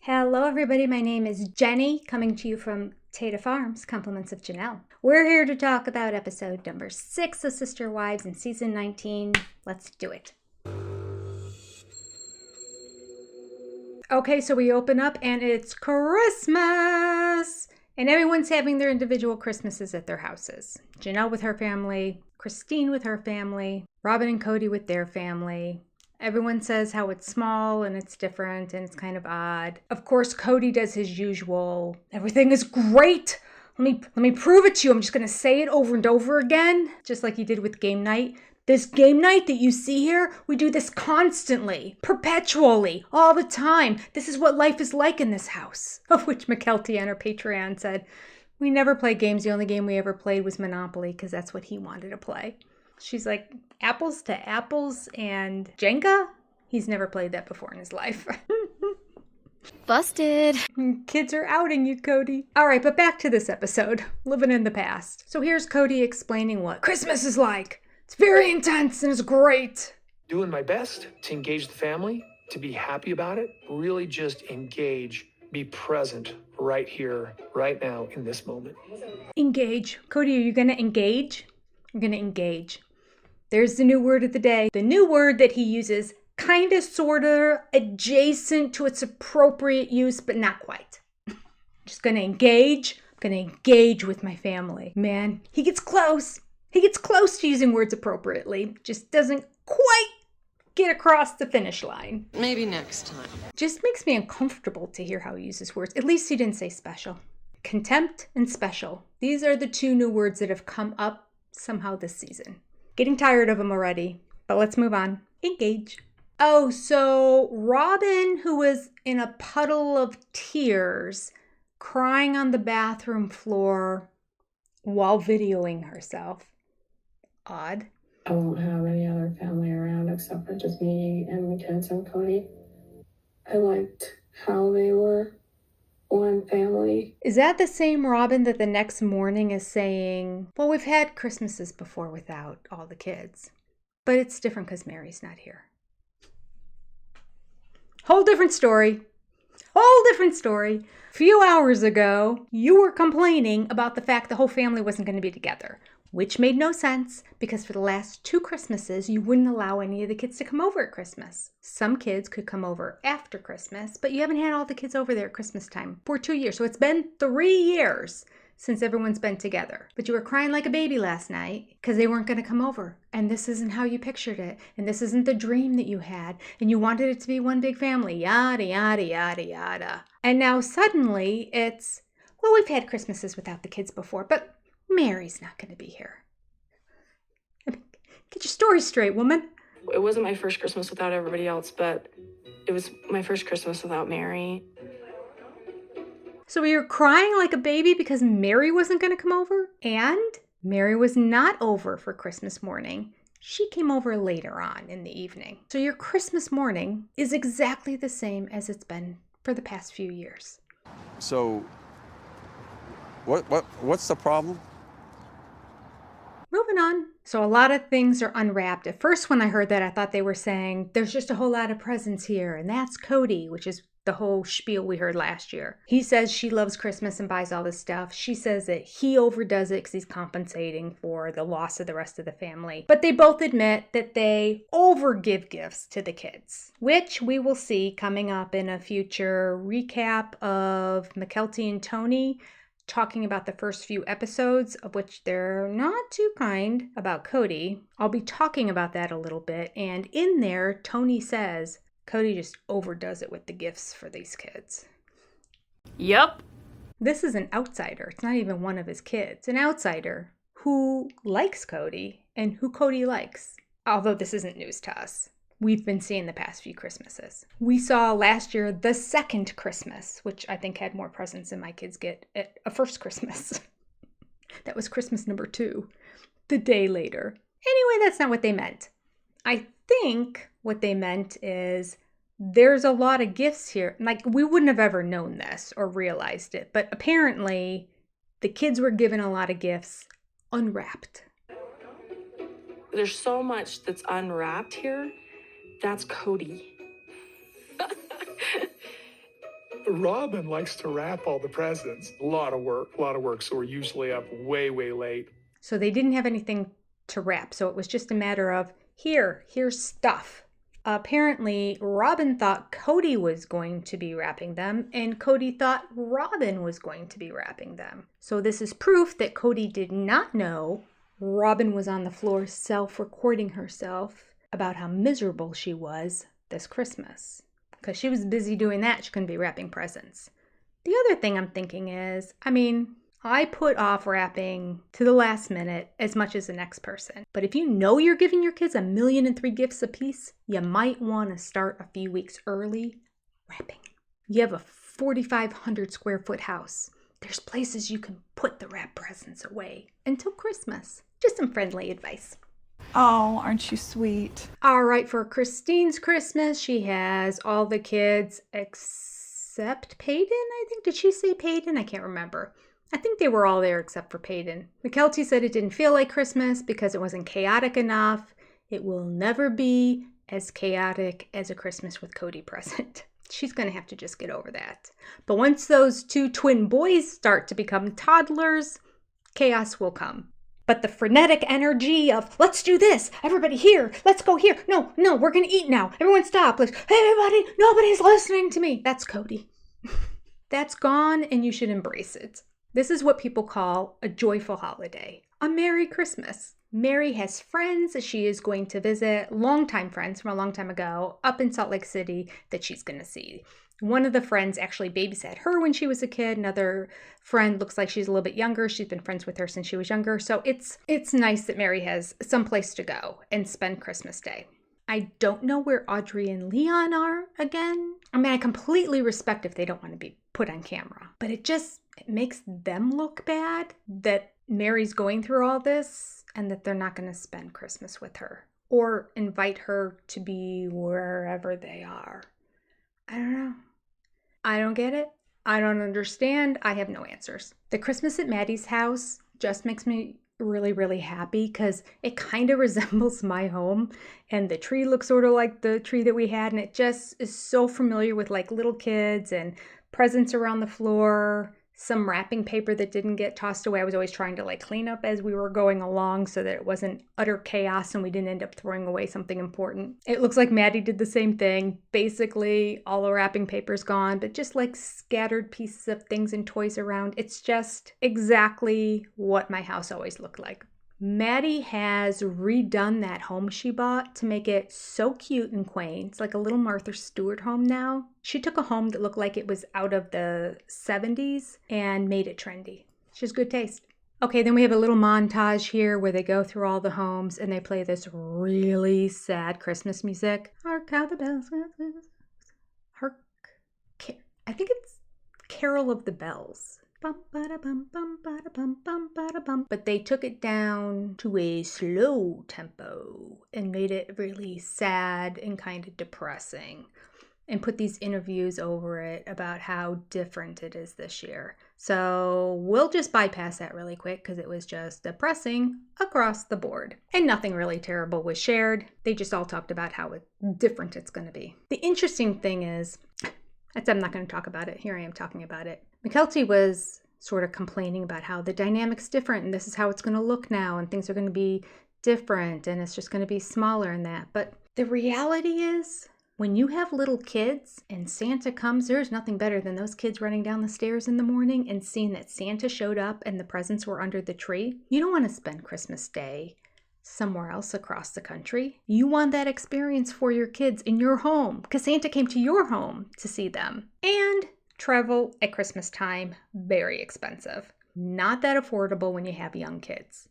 Hello everybody, my name is Jenny, coming to you from Tata Farms, compliments of Janelle. We're here to talk about episode number 6 of Sister Wives in season 19. Let's do it. Okay, so we open up and it's Christmas! And everyone's having their individual Christmases at their houses. Janelle with her family, Christine with her family, Robin and Kody with their family. Everyone says how it's small and it's different and it's kind of odd. Of course, Kody does his usual, everything is great. Let me prove it to you. I'm just going to say it over and over again, just like he did with game night. This game night that you see here, we do this constantly, perpetually, all the time. This is what life is like in this house. Of which McKelty on her Patreon said, we never play games. The only game we ever played was Monopoly because that's what he wanted to play. She's like, apples to apples and Jenga? He's never played that before in his life. Busted. Kids are outing you, Kody. All right, but back to this episode, living in the past. So here's Kody explaining what Christmas is like. It's very intense and it's great. Doing my best to engage the family, to be happy about it, really just engage, be present right here, right now, in this moment. Engage. Kody, are you going to engage? I'm going to engage. There's the new word of the day. The new word that he uses, kind of, sort of, adjacent to its appropriate use, but not quite. Just going to engage. I'm going to engage with my family. Man, he gets close. He gets close to using words appropriately. Just doesn't quite get across the finish line. Maybe next time. Just makes me uncomfortable to hear how he uses words. At least he didn't say special. Contempt and special. These are the two new words that have come up somehow this season. Getting tired of them already, but let's move on. Engage. Oh, so Robin, who was in a puddle of tears, crying on the bathroom floor while videoing herself. Odd. I won't have any other family around except for just me and my kids and Kody. I liked how they were one family. Is that the same Robin that the next morning is saying, well, we've had Christmases before without all the kids, but it's different because Meri's not here. Whole different story. Whole different story. A few hours ago, you were complaining about the fact the whole family wasn't going to be together, which made no sense because for the last 2 Christmases, you wouldn't allow any of the kids to come over at Christmas. Some kids could come over after Christmas, but you haven't had all the kids over there at Christmas time for 2 years. So it's been 3 years since everyone's been together. But you were crying like a baby last night because they weren't going to come over. And this isn't how you pictured it. And this isn't the dream that you had. And you wanted it to be one big family. Yada, yada, yada, yada. And now suddenly it's, well, we've had Christmases without the kids before, but Meri's not going to be here. I mean, get your story straight, woman. It wasn't my first Christmas without everybody else, but it was my first Christmas without Meri. So you're crying like a baby because Meri wasn't going to come over? And Meri was not over for Christmas morning. She came over later on in the evening. So your Christmas morning is exactly the same as it's been for the past few years. So what's the problem? Moving on. So a lot of things are unwrapped. At first, when I heard that, I thought they were saying, there's just a whole lot of presents here. And that's Kody, which is the whole spiel we heard last year. He says she loves Christmas and buys all this stuff. She says that he overdoes it because he's compensating for the loss of the rest of the family. But they both admit that they overgive gifts to the kids, which we will see coming up in a future recap of McKelty and Tony talking about the first few episodes, of which they're not too kind about Kody. I'll be talking about that a little bit. And in there, Tony says Kody just overdoes it with the gifts for these kids. Yup. This is an outsider. It's not even one of his kids. An outsider who likes Kody and who Kody likes. Although this isn't news to us. We've been seeing the past few Christmases. We saw last year the second Christmas, which I think had more presents than my kids get at a first Christmas. That was Christmas number 2, the day later. Anyway, that's not what they meant. I think what they meant is there's a lot of gifts here. Like, we wouldn't have ever known this or realized it, but apparently the kids were given a lot of gifts unwrapped. There's so much that's unwrapped here. That's Kody. Robin likes to wrap all the presents. A lot of work. So we're usually up way, way late. So they didn't have anything to wrap. So it was just a matter of, here's stuff. Apparently, Robin thought Kody was going to be wrapping them, and Kody thought Robin was going to be wrapping them. So this is proof that Kody did not know Robin was on the floor self-recording herself about how miserable she was this Christmas. Because she was busy doing that, she couldn't be wrapping presents. The other thing I'm thinking is, I put off wrapping to the last minute as much as the next person. But if you know you're giving your kids 1,000,003 gifts apiece, you might want to start a few weeks early wrapping. You have a 4,500 square foot house. There's places you can put the wrap presents away until Christmas. Just some friendly advice. Oh, aren't you sweet? All right, for Christine's Christmas, she has all the kids except Peyton, I think. Did she say Peyton? I can't remember. I think they were all there except for Peyton. McKelty said it didn't feel like Christmas because it wasn't chaotic enough. It will never be as chaotic as a Christmas with Kody present. She's going to have to just get over that. But once those 2 twin boys start to become toddlers, chaos will come. But the frenetic energy of, let's do this, everybody here, let's go here. No, we're going to eat now. Everyone stop. Like, everybody, nobody's listening to me. That's Kody. That's gone, and you should embrace it. This is what people call a joyful holiday, a Merry Christmas. Meri has friends that she is going to visit, longtime friends from a long time ago, up in Salt Lake City that she's going to see. One of the friends actually babysat her when she was a kid. Another friend looks like she's a little bit younger. She's been friends with her since she was younger. So it's nice that Meri has some place to go and spend Christmas Day. I don't know where Audrey and Leon are again. I completely respect if they don't want to be put on camera, but it makes them look bad that Meri's going through all this and that they're not going to spend Christmas with her or invite her to be wherever they are. I don't know. I don't get it. I don't understand. I have no answers. The Christmas at Maddie's house just makes me really, really happy because it kind of resembles my home, and the tree looks sort of like the tree that we had, and it just is so familiar with like little kids and presents around the floor, some wrapping paper that didn't get tossed away. I was always trying to like clean up as we were going along so that it wasn't utter chaos and we didn't end up throwing away something important. It looks like Maddie did the same thing. Basically, all the wrapping paper's gone, but just like scattered pieces of things and toys around. It's just exactly what my house always looked like. Maddie has redone that home she bought to make it so cute and quaint. It's like a little Martha Stewart home now. She took a home that looked like it was out of the 70s and made it trendy. She has good taste. Okay, then we have a little montage here where they go through all the homes and they play this really sad Christmas music. Hark how the bells. Hark. I think it's Carol of the Bells. But they took it down to a slow tempo and made it really sad and kind of depressing and put these interviews over it about how different it is this year. So we'll just bypass that really quick because it was just depressing across the board. And nothing really terrible was shared. They just all talked about how different it's going to be. The interesting thing is, I'm not going to talk about it. Here I am talking about it. McKelty was sort of complaining about how the dynamic's different and this is how it's going to look now and things are going to be different and it's just going to be smaller and that. But the reality is, when you have little kids and Santa comes, there's nothing better than those kids running down the stairs in the morning and seeing that Santa showed up and the presents were under the tree. You don't want to spend Christmas Day somewhere else across the country. You want that experience for your kids in your home because Santa came to your home to see them. And travel at Christmas time, very expensive. Not that affordable when you have young kids.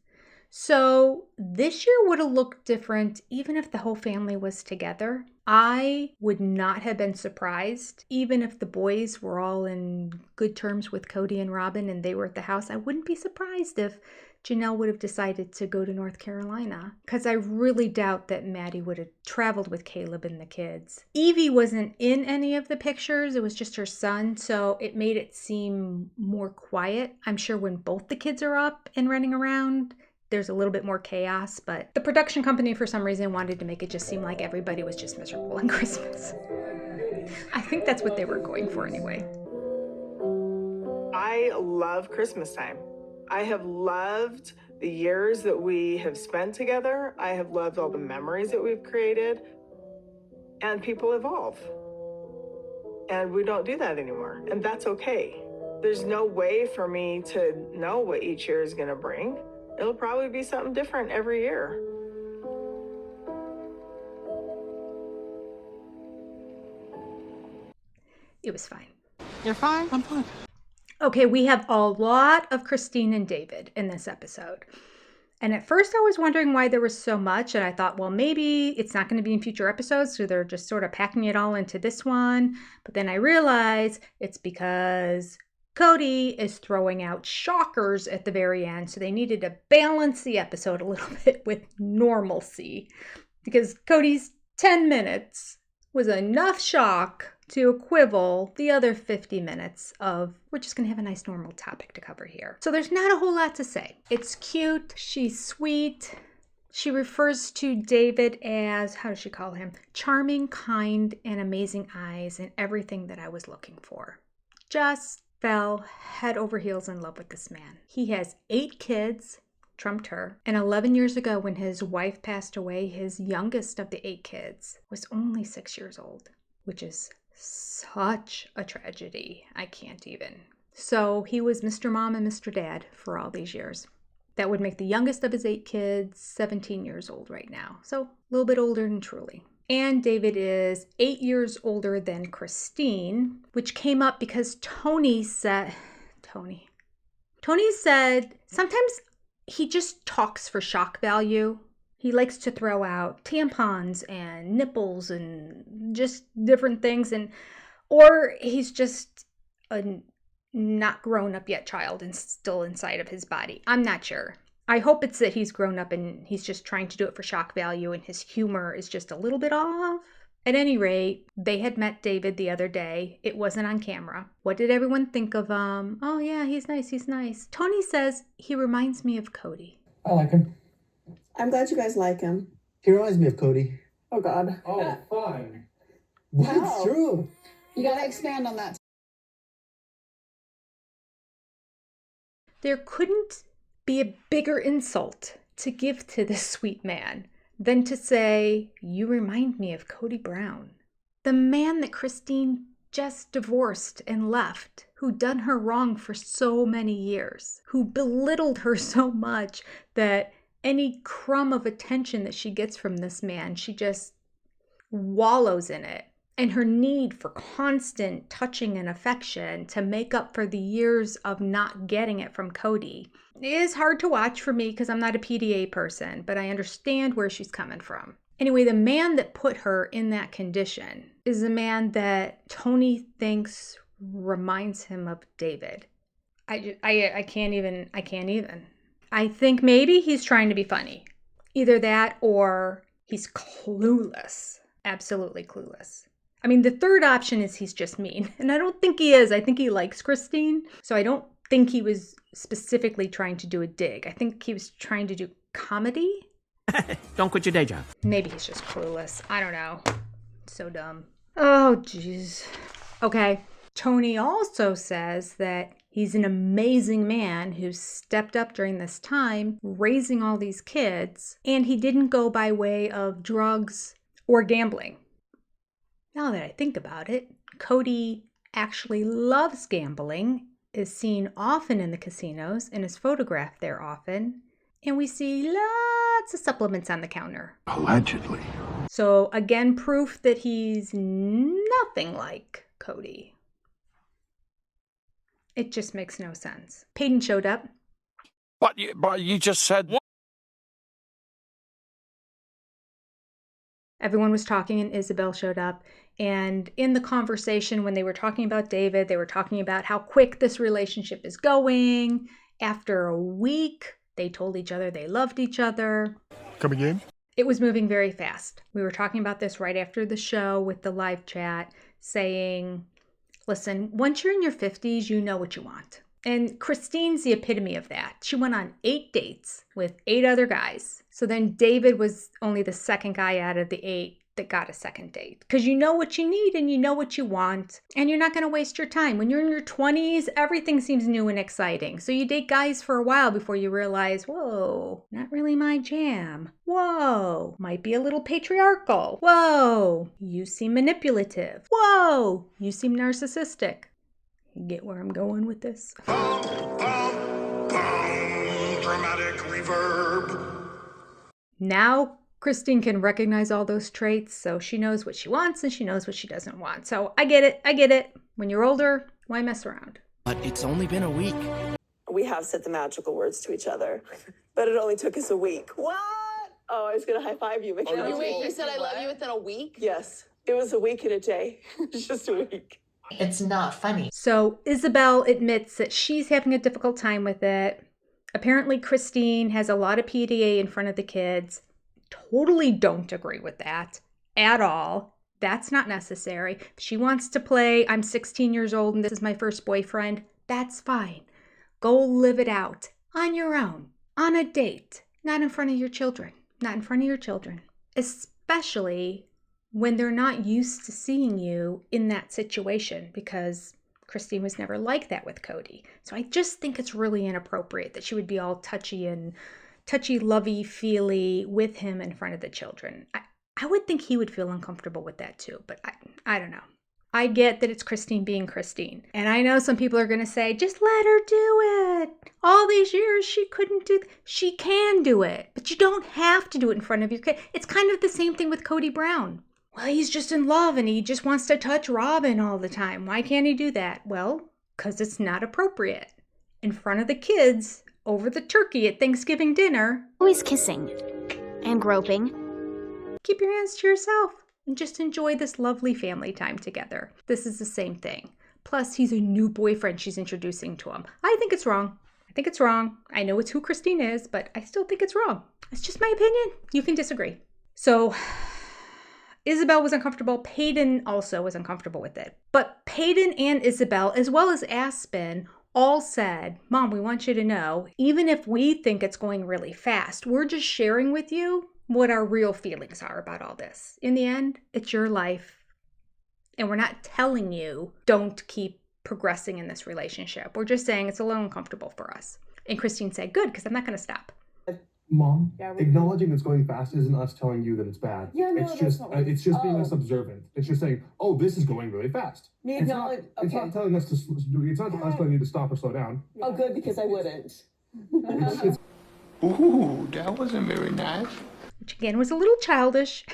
So this year would have looked different even if the whole family was together. I would not have been surprised even if the boys were all in good terms with Kody and Robin and they were at the house. I wouldn't be surprised if Janelle would have decided to go to North Carolina because I really doubt that Maddie would have traveled with Caleb and the kids. Evie wasn't in any of the pictures. It was just her son, so it made it seem more quiet. I'm sure when both the kids are up and running around, there's a little bit more chaos, but the production company for some reason wanted to make it just seem like everybody was just miserable on Christmas. I think that's what they were going for anyway. I love Christmas time. I have loved the years that we have spent together. I have loved all the memories that we've created. And people evolve. And we don't do that anymore. And that's okay. There's no way for me to know what each year is going to bring. It'll probably be something different every year. It was fine. You're fine? I'm fine. Okay, we have a lot of Christine and David in this episode. And at first I was wondering why there was so much, and I thought, well, maybe it's not going to be in future episodes, so they're just sort of packing it all into this one. But then I realized it's because Kody is throwing out shockers at the very end, so they needed to balance the episode a little bit with normalcy. Because Kody's 10 minutes was enough shock to equivalent the other 50 minutes of, we're just going to have a nice normal topic to cover here. So there's not a whole lot to say. It's cute. She's sweet. She refers to David as, how does she call him? Charming, kind, and amazing eyes, and everything that I was looking for. Just fell head over heels in love with this man. He has 8 kids, trumped her. And 11 years ago, when his wife passed away, his youngest of the 8 kids was only 6 years old, which is such a tragedy. I can't even. So he was Mr. Mom and Mr. Dad for all these years. That would make the youngest of his 8 kids 17 years old right now. So a little bit older than Truly. And David is 8 years older than Christine, which came up because Tony said sometimes he just talks for shock value. He likes to throw out tampons and nipples and just different things, or he's just a not grown up yet child and still inside of his body. I'm not sure. I hope it's that he's grown up and he's just trying to do it for shock value and his humor is just a little bit off. At any rate, they had met David the other day. It wasn't on camera. What did everyone think of him? Oh yeah, he's nice. Tony says he reminds me of Kody. I like him. I'm glad you guys like him. He reminds me of Kody. Oh God. Oh, fine. Wow. It's true. You gotta expand on that. There couldn't be a bigger insult to give to this sweet man than to say, you remind me of Kody Brown. The man that Christine just divorced and left, who done her wrong for so many years, who belittled her so much that any crumb of attention that she gets from this man, she just wallows in it. And her need for constant touching and affection to make up for the years of not getting it from Kody is hard to watch for me because I'm not a PDA person, but I understand where she's coming from. Anyway, the man that put her in that condition is the man that Tony thinks reminds him of David. I can't even. I think maybe he's trying to be funny. Either that or he's clueless. Absolutely clueless. I mean, the third option is he's just mean. And I don't think he is. I think he likes Christine. So I don't think he was specifically trying to do a dig. I think he was trying to do comedy. Don't quit your day job. Maybe he's just clueless. I don't know. So dumb. Oh, jeez. Okay. Tony also says that he's an amazing man who stepped up during this time, raising all these kids, and he didn't go by way of drugs or gambling. Now that I think about it, Kody actually loves gambling, is seen often in the casinos, and is photographed there often, and we see lots of supplements on the counter. Allegedly. So again, proof that he's nothing like Kody. It just makes no sense. Peyton showed up. But you just said what? Everyone was talking and Isabel showed up. And in the conversation, when they were talking about David, they were talking about how quick this relationship is going. After a week, they told each other they loved each other. Come again? It was moving very fast. We were talking about this right after the show with the live chat, saying, listen, once you're in your 50s, you know what you want. And Christine's the epitome of that. She went on 8 dates with 8 other guys. So then David was only the second guy out of the 8 that got a second date because you know what you need and you know what you want, and you're not going to waste your time. When you're in your 20s, everything seems new and exciting. So you date guys for a while before you realize, whoa, not really my jam. Whoa, might be a little patriarchal. Whoa, you seem manipulative. Whoa, you seem narcissistic. You get where I'm going with this? Dramatic reverb. Now Christine can recognize all those traits, so she knows what she wants and she knows what she doesn't want. So I get it. When you're older, why mess around? But it's only been a week. We have said the magical words to each other, but it only took us a week. What? Oh, I was going to high five you. You said I love you within a week? Yes. It was a week and a day. It's just a week. It's not funny. So Isabel admits that she's having a difficult time with it. Apparently Christine has a lot of PDA in front of the kids. Totally don't agree with that at all. That's not necessary. If she wants to play, I'm 16 years old and this is my first boyfriend, that's fine. Go live it out on your own, on a date, not in front of your children. Not in front of your children. Especially when they're not used to seeing you in that situation, because Christine was never like that with Kody. So I just think it's really inappropriate that she would be all touchy, lovey-feely with him in front of the children. I would think he would feel uncomfortable with that too, but I don't know. I get that it's Christine being Christine. And I know some people are going to say, just let her do it. All these years she couldn't do She can do it, but you don't have to do it in front of your kid. It's kind of the same thing with Kody Brown. Well, he's just in love and he just wants to touch Robin all the time. Why can't he do that? Well, because it's not appropriate. In front of the kids, over the turkey at Thanksgiving dinner. Always kissing and groping. Keep your hands to yourself and just enjoy this lovely family time together. This is the same thing. Plus, he's a new boyfriend she's introducing to him. I think it's wrong. I know it's who Christine is, but I still think it's wrong. It's just my opinion. You can disagree. So Isabel was uncomfortable. Peyton also was uncomfortable with it. But Peyton and Isabel, as well as Aspen, all said, Mom, we want you to know, even if we think it's going really fast, we're just sharing with you what our real feelings are about all this. In the end, it's your life. And we're not telling you don't keep progressing in this relationship. We're just saying it's a little uncomfortable for us. And Christine said, good, because I'm not going to stop. Mom, acknowledging it's going fast isn't us telling you that it's bad. Yeah, no, it's just being us observant. It's just saying, oh, this is going really fast. It's not telling us to. It's not us telling you to stop or slow down. Oh, good, because I wouldn't. Ooh, that wasn't very nice. Which again was a little childish.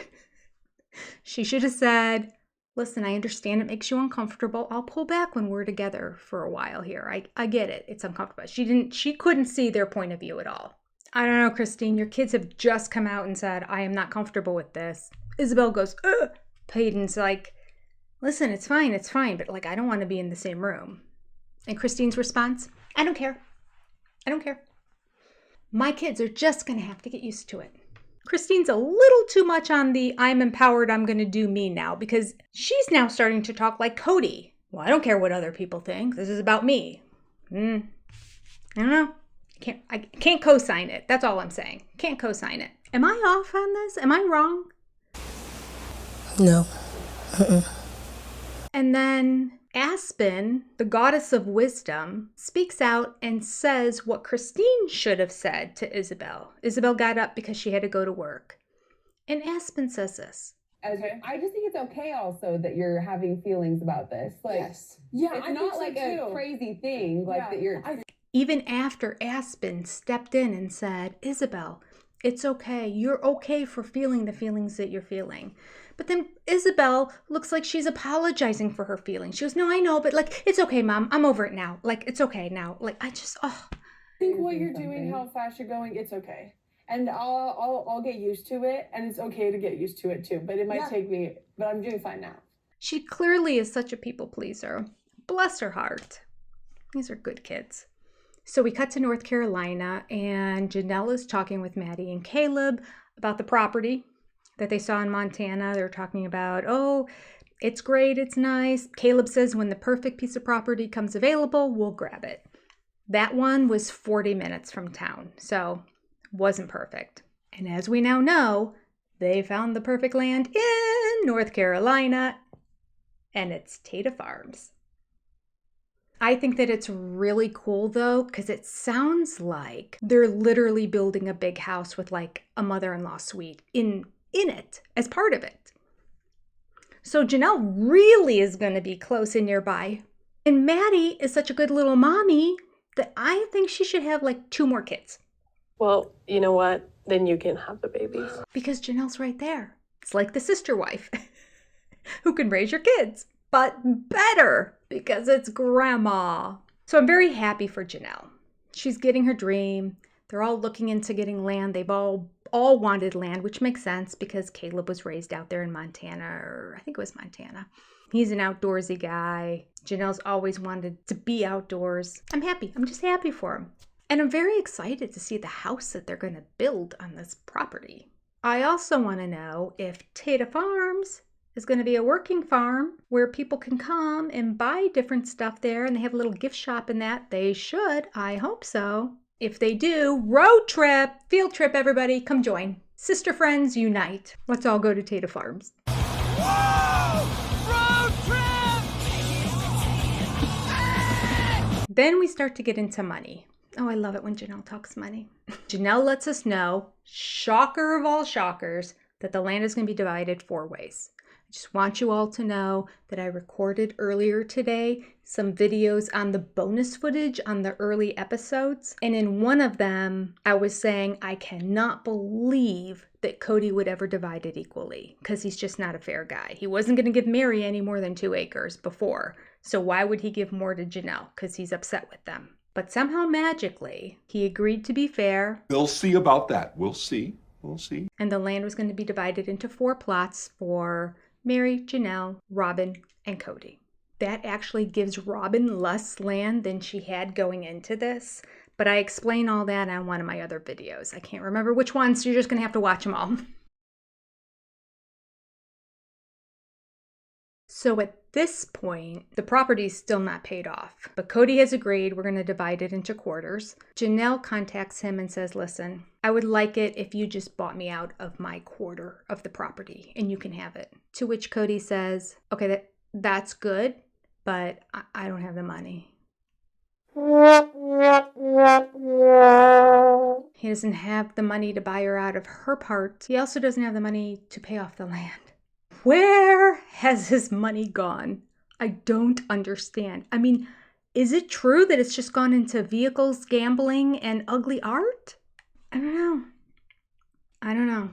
She should have said, listen, I understand it makes you uncomfortable. I'll pull back when we're together for a while here. I get it. It's uncomfortable. She couldn't see their point of view at all. I don't know, Christine, your kids have just come out and said, I am not comfortable with this. Isabel goes, ugh. Peyton's like, listen, it's fine, but like, I don't want to be in the same room. And Christine's response, I don't care. My kids are just going to have to get used to it. Christine's a little too much on the I'm empowered, I'm going to do me now, because she's now starting to talk like Kody. Well, I don't care what other people think. This is about me. I don't know. I can't co-sign it. That's all I'm saying. Can't co-sign it. Am I off on this? Am I wrong? No. And then Aspen, the goddess of wisdom, speaks out and says what Christine should have said to Isabel. Isabel got up because she had to go to work. And Aspen says this. Okay. I just think it's okay also that you're having feelings about this. Like, yes. Yeah, it's not like a crazy thing. Like that you're... Even after Aspen stepped in and said, Isabel, it's okay. You're okay for feeling the feelings that you're feeling. But then Isabel looks like she's apologizing for her feelings. She goes, no, I know, but like, it's okay, Mom. I'm over it now. Like, it's okay now. Like, I think what you're doing, how fast you're going, it's okay. And I'll get used to it. And it's okay to get used to it too. But it might take me, but I'm doing fine now. She clearly is such a people pleaser. Bless her heart. These are good kids. So we cut to North Carolina, and Janelle is talking with Maddie and Caleb about the property that they saw in Montana. They're talking about, oh, it's great, it's nice. Caleb says when the perfect piece of property comes available, we'll grab it. That one was 40 minutes from town, so wasn't perfect. And as we now know, they found the perfect land in North Carolina, and it's Tata Farms. I think that it's really cool though, because it sounds like they're literally building a big house with like a mother-in-law suite in it as part of it. So Janelle really is going to be close and nearby. And Maddie is such a good little mommy that I think she should have like 2 more kids. Well, you know what? Then you can have the babies. Because Janelle's right there. It's like the sister wife who can raise your kids, but better because it's grandma. So I'm very happy for Janelle. She's getting her dream. They're all looking into getting land. They've all wanted land, which makes sense because Caleb was raised out there in Montana, or I think it was Montana. He's an outdoorsy guy. Janelle's always wanted to be outdoors. I'm happy. I'm just happy for him. And I'm very excited to see the house that they're going to build on this property. I also want to know if Tata Farms is going to be a working farm where people can come and buy different stuff there, and they have a little gift shop in that. They should. I hope so. If they do, road trip, field trip, everybody, come join. Sister friends unite. Let's all go to Tata Farms. Whoa! Road trip! Then we start to get into money. Oh, I love it when Janelle talks money. Janelle lets us know, shocker of all shockers, that the land is going to be divided 4 ways. I just want you all to know that I recorded earlier today some videos on the bonus footage on the early episodes. And in one of them, I was saying I cannot believe that Kody would ever divide it equally because he's just not a fair guy. He wasn't going to give Meri any more than 2 acres before. So why would he give more to Janelle? Because he's upset with them. But somehow magically, he agreed to be fair. We'll see about that. We'll see. We'll see. And the land was going to be divided into 4 plots for Meri, Janelle, Robin, and Kody. That actually gives Robin less land than she had going into this. But I explain all that on one of my other videos. I can't remember which one, so you're just going to have to watch them all. So at this point, the property's still not paid off, but Kody has agreed we're going to divide it into quarters. Janelle contacts him and says, listen, I would like it if you just bought me out of my quarter of the property and you can have it. To which Kody says, okay, that's good, but I don't have the money. He doesn't have the money to buy her out of her part. He also doesn't have the money to pay off the land. Where has his money gone? I don't understand. I mean, is it true that it's just gone into vehicles, gambling, and ugly art? I don't know.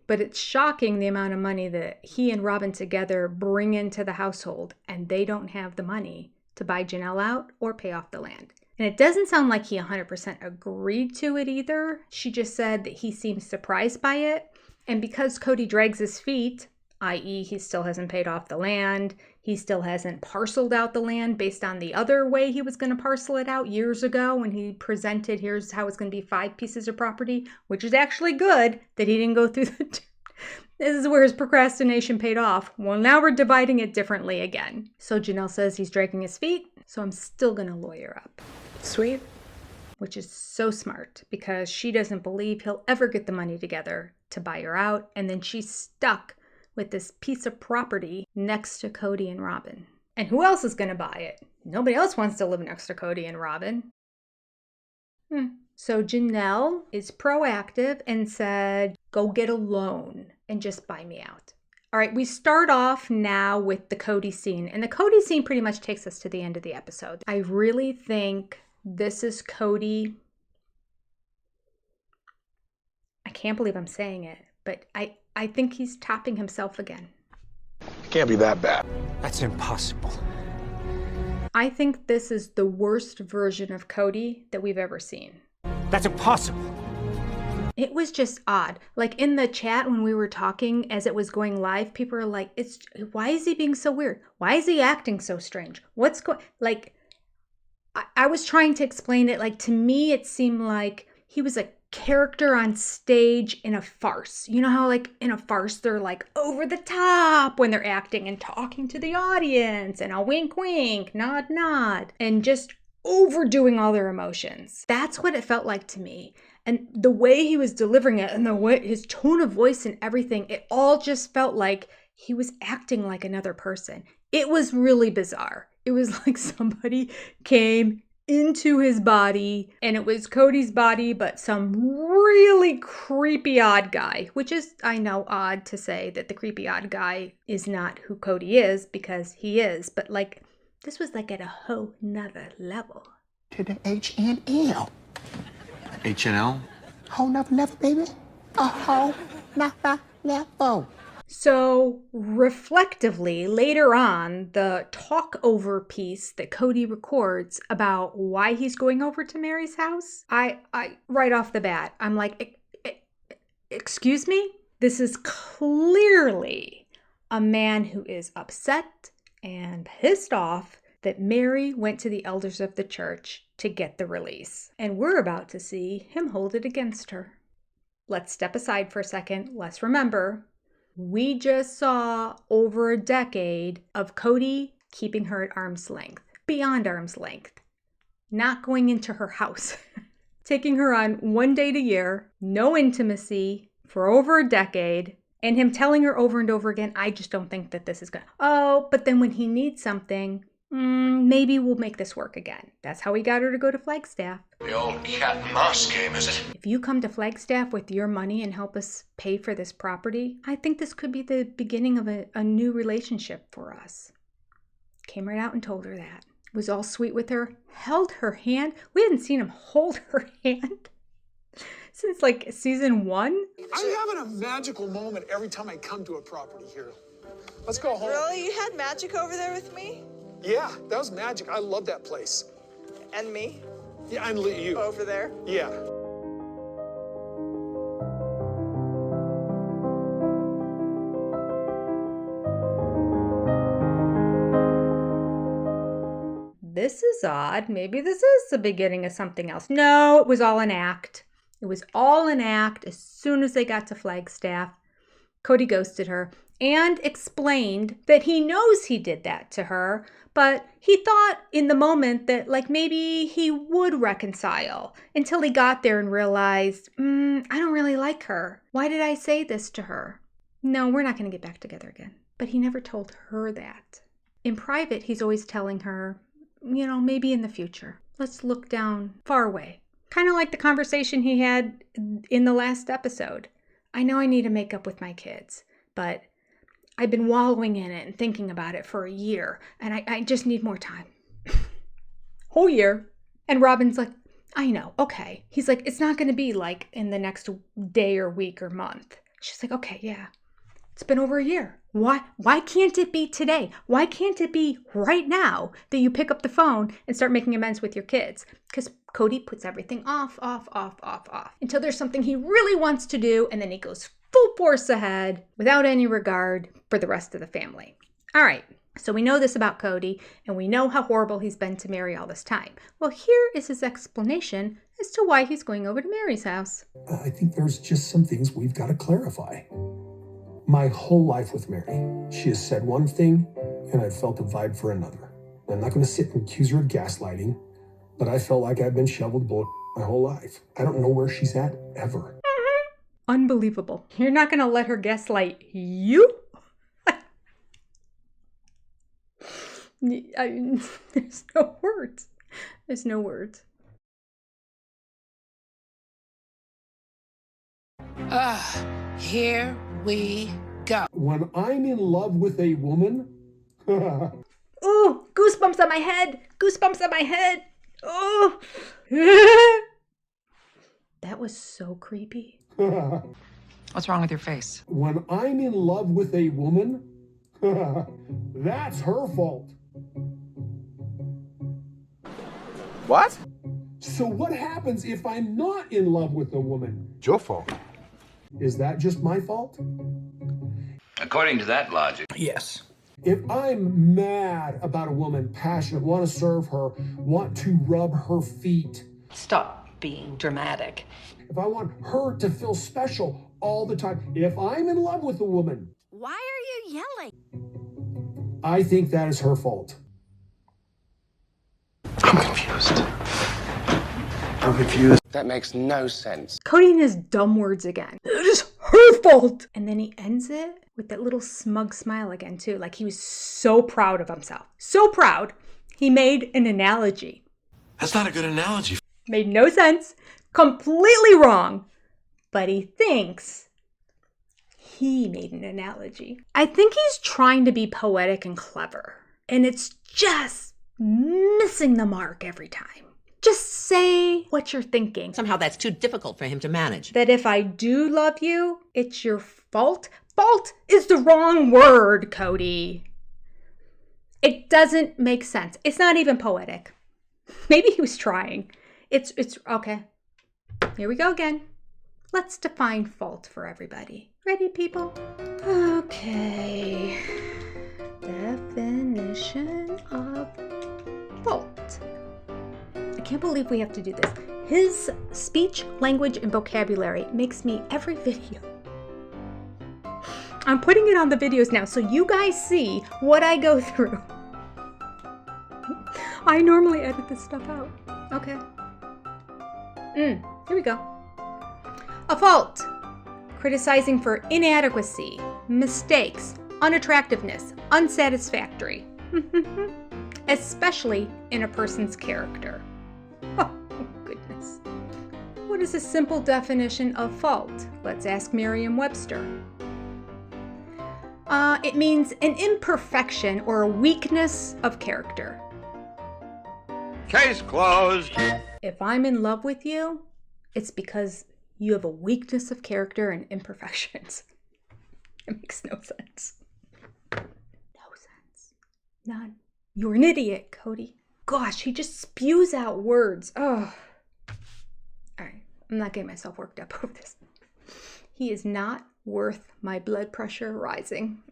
But it's shocking the amount of money that he and Robin together bring into the household, and they don't have the money to buy Janelle out or pay off the land. And it doesn't sound like he 100% agreed to it either. She just said that he seems surprised by it. And because Kody drags his feet, i.e. he still hasn't paid off the land, he still hasn't parceled out the land based on the other way he was going to parcel it out years ago when he presented, here's how it's going to be 5 pieces of property, which is actually good that he didn't go through the... This is where his procrastination paid off. Well, now we're dividing it differently again. So Janelle says he's dragging his feet, so I'm still going to lawyer up. Sweet. Which is so smart because she doesn't believe he'll ever get the money together to buy her out. And then she's stuck with this piece of property next to Kody and Robin. And who else is going to buy it? Nobody else wants to live next to Kody and Robin. So Janelle is proactive and said, go get a loan and just buy me out. All right, we start off now with the Kody scene. And the Kody scene pretty much takes us to the end of the episode. I really think this is Kody. I can't believe I'm saying it, but I think he's topping himself again. It can't be that bad. That's impossible. I think this is the worst version of Kody that we've ever seen. That's impossible. It was just odd. Like in the chat when we were talking as it was going live, people are like, why is he being so weird? Why is he acting so strange? What's going, like, I was trying to explain it. Like, to me, it seemed like he was a character on stage in a farce. You know how, like, in a farce, they're, like, over the top when they're acting and talking to the audience and a wink, wink, nod, nod, and just overdoing all their emotions. That's what it felt like to me. And the way he was delivering it and the way his tone of voice and everything, it all just felt like he was acting like another person. It was really bizarre. It was like somebody came into his body and it was Kody's body, but some really creepy odd guy, which is, I know, odd to say that the creepy odd guy is not who Kody is, because he is, but like this was like at a whole nother level. To the H&L. H&L? Whole nother level, baby. A whole nother level. So reflectively, later on, the talk over piece that Kody records about why he's going over to Meri's house, I right off the bat, I'm like, excuse me? This is clearly a man who is upset and pissed off that Meri went to the elders of the church to get the release. And we're about to see him hold it against her. Let's step aside for a second. Let's remember, we just saw over a decade of Kody keeping her at arm's length, beyond arm's length, not going into her house, taking her on one date a year, no intimacy for over a decade, and him telling her over and over again, I just don't think that this is good. Oh, but then when he needs something, maybe we'll make this work again. That's how he got her to go to Flagstaff. The old cat and mouse game, is it? If you come to Flagstaff with your money and help us pay for this property, I think this could be the beginning of a new relationship for us. Came right out and told her that. Was all sweet with her, held her hand. We hadn't seen him hold her hand since like season 1. I'm having a magical moment every time I come to a property here. Let's go home. Really? You had magic over there with me? Yeah, that was magic. I love that place. And me? Yeah, and you. Over there? Yeah. This is odd. Maybe this is the beginning of something else. No, it was all an act. It was all an act. As soon as they got to Flagstaff, Kody ghosted her and explained that he knows he did that to her, but he thought in the moment that like maybe he would reconcile, until he got there and realized, I don't really like her. Why did I say this to her? No, we're not going to get back together again. But he never told her that. In private, he's always telling her, maybe in the future. Let's look down far away. Kind of like the conversation he had in the last episode. I know I need to make up with my kids, but I've been wallowing in it and thinking about it for a year, and I just need more time. Whole year. And Robin's like, I know, okay. He's like, it's not going to be like in the next day or week or month. She's like, okay, yeah. It's been over a year. Why can't it be today? Why can't it be right now that you pick up the phone and start making amends with your kids? Because Kody puts everything off until there's something he really wants to do, and then he goes full force ahead without any regard for the rest of the family. All right, so we know this about Kody, and we know how horrible he's been to Meri all this time. Well, here is his explanation as to why he's going over to Meri's house. I think there's just some things we've got to clarify. My whole life with Meri, she has said one thing, and I've felt a vibe for another. I'm not going to sit and accuse her of gaslighting, but I felt like I've been shoveled bull my whole life. I don't know where she's at, ever. Unbelievable. You're not going to let her gaslight you? There's no words. There's no words. Here we go. When I'm in love with a woman... Ooh, goosebumps on my head. Goosebumps on my head. Oh. That was so creepy. What's wrong with your face? When I'm in love with a woman, that's her fault. What? So what happens if I'm not in love with a woman? It's your fault. Is that just my fault? According to that logic. Yes. If I'm mad about a woman, passionate, want to serve her, want to rub her feet. Stop being dramatic. If I want her to feel special all the time, if I'm in love with a woman. Why are you yelling? I think that is her fault. I'm confused. I'm confused. That makes no sense. Kody and his dumb words again. It is her fault. And then he ends it with that little smug smile again, too. Like he was so proud of himself. So proud. He made an analogy. That's not a good analogy. Made no sense. Completely wrong. But he thinks he made an analogy. I think he's trying to be poetic and clever. And it's just missing the mark every time. Just say what you're thinking. Somehow that's too difficult for him to manage. That if I do love you, it's your fault. Fault is the wrong word, Kody. It doesn't make sense. It's not even poetic. Maybe he was trying. It's okay. Here we go again. Let's define fault for everybody. Ready, people? Okay. Definition of fault. I can't believe we have to do this. His speech, language, and vocabulary makes me every video. I'm putting it on the videos now so you guys see what I go through. I normally edit this stuff out. Okay. Here we go. A fault. Criticizing for inadequacy, mistakes, unattractiveness, unsatisfactory. Especially in a person's character. Oh, goodness. What is a simple definition of fault? Let's ask Merriam-Webster. It means an imperfection or a weakness of character. Case closed. If I'm in love with you, it's because you have a weakness of character and imperfections. It makes no sense. No sense. None. You're an idiot, Kody. Gosh, he just spews out words. Oh. All right, I'm not getting myself worked up over this. He is not worth my blood pressure rising.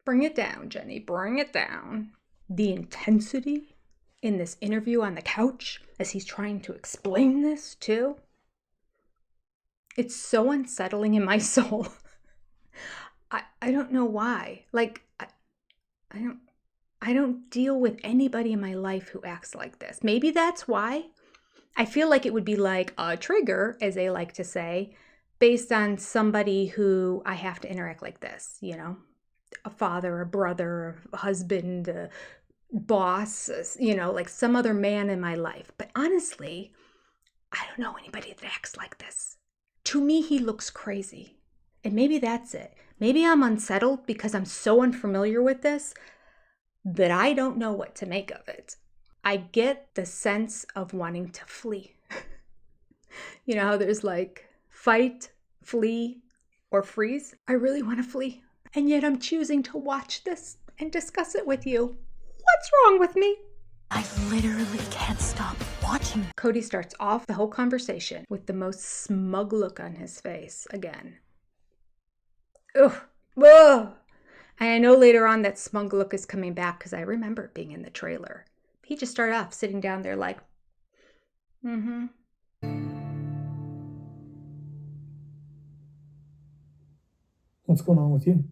Bring it down, Jenny. Bring it down. The intensity in this interview on the couch as he's trying to explain this too. It's so unsettling in my soul. I don't know why. Like, I don't deal with anybody in my life who acts like this. Maybe that's why. I feel like it would be like a trigger, as they like to say, based on somebody who I have to interact like this, you know? A father, a brother, a husband, a boss, you know, like some other man in my life. But honestly, I don't know anybody that acts like this. To me, he looks crazy. And maybe that's it. Maybe I'm unsettled because I'm so unfamiliar with this that I don't know what to make of it. I get the sense of wanting to flee. You know how there's like fight, flee, or freeze? I really want to flee. And yet I'm choosing to watch this and discuss it with you. What's wrong with me? I literally can't stop watching. Kody starts off the whole conversation with the most smug look on his face again. Ugh. Ugh. And I know later on that smug look is coming back because I remember it being in the trailer. He just started off sitting down there like, What's going on with you?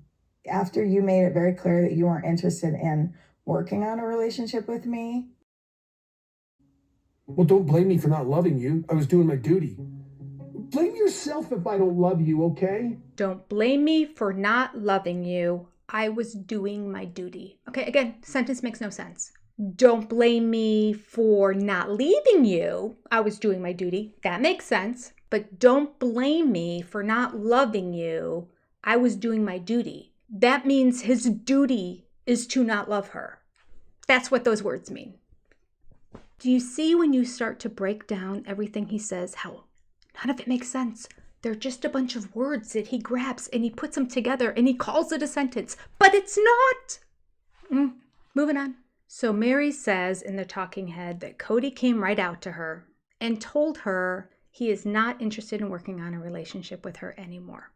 After you made it very clear that you weren't interested in working on a relationship with me. Well, don't blame me for not loving you. I was doing my duty. Blame yourself if I don't love you, okay? Don't blame me for not loving you. I was doing my duty. Okay, again, sentence makes no sense. Don't blame me for not leaving you. I was doing my duty. That makes sense. But don't blame me for not loving you. I was doing my duty. That means his duty is to not love her. That's what those words mean. Do you see when you start to break down everything he says, how none of it makes sense? They're just a bunch of words that he grabs and he puts them together and he calls it a sentence, but it's not. Moving on. So Meri says in the talking head that Kody came right out to her and told her he is not interested in working on a relationship with her anymore.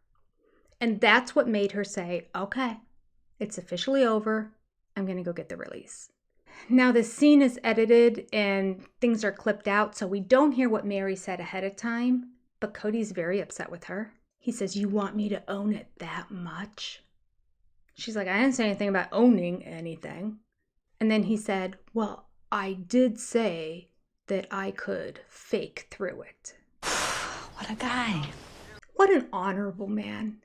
And that's what made her say, okay, it's officially over. I'm going to go get the release. Now this scene is edited and things are clipped out, so we don't hear what Meri said ahead of time, but Kody's very upset with her. He says, you want me to own it that much? She's like, I didn't say anything about owning anything. And then he said, well, I did say that I could fake through it. What a guy. What an honorable man.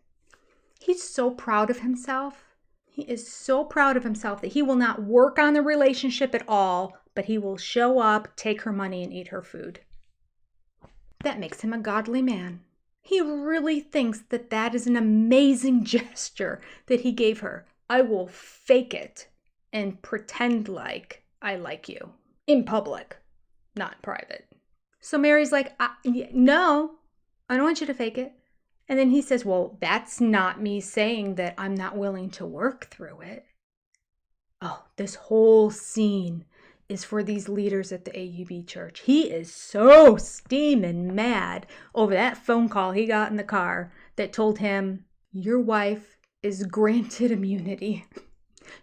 He's so proud of himself. He is so proud of himself that he will not work on the relationship at all, but he will show up, take her money, and eat her food. That makes him a godly man. He really thinks that that is an amazing gesture that he gave her. I will fake it and pretend like I like you in public, not in private. So Meri's like, no, I don't want you to fake it. And then he says, well, that's not me saying that I'm not willing to work through it. Oh, this whole scene is for these leaders at the AUB church. He is so steaming mad over that phone call he got in the car that told him, your wife is granted immunity.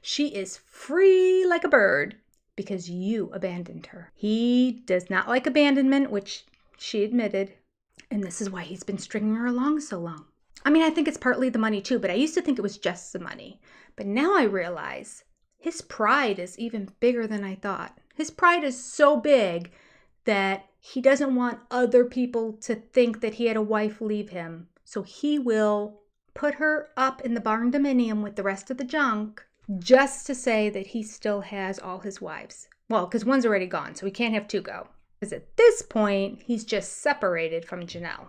She is free like a bird because you abandoned her. He does not like abandonment, which she admitted. And this is why he's been stringing her along so long. I mean, I think it's partly the money too, but I used to think it was just the money. But now I realize his pride is even bigger than I thought. His pride is so big that he doesn't want other people to think that he had a wife leave him. So he will put her up in the barn dominium with the rest of the junk just to say that he still has all his wives. Well, because one's already gone, so he can't have two go. Because at this point, he's just separated from Janelle.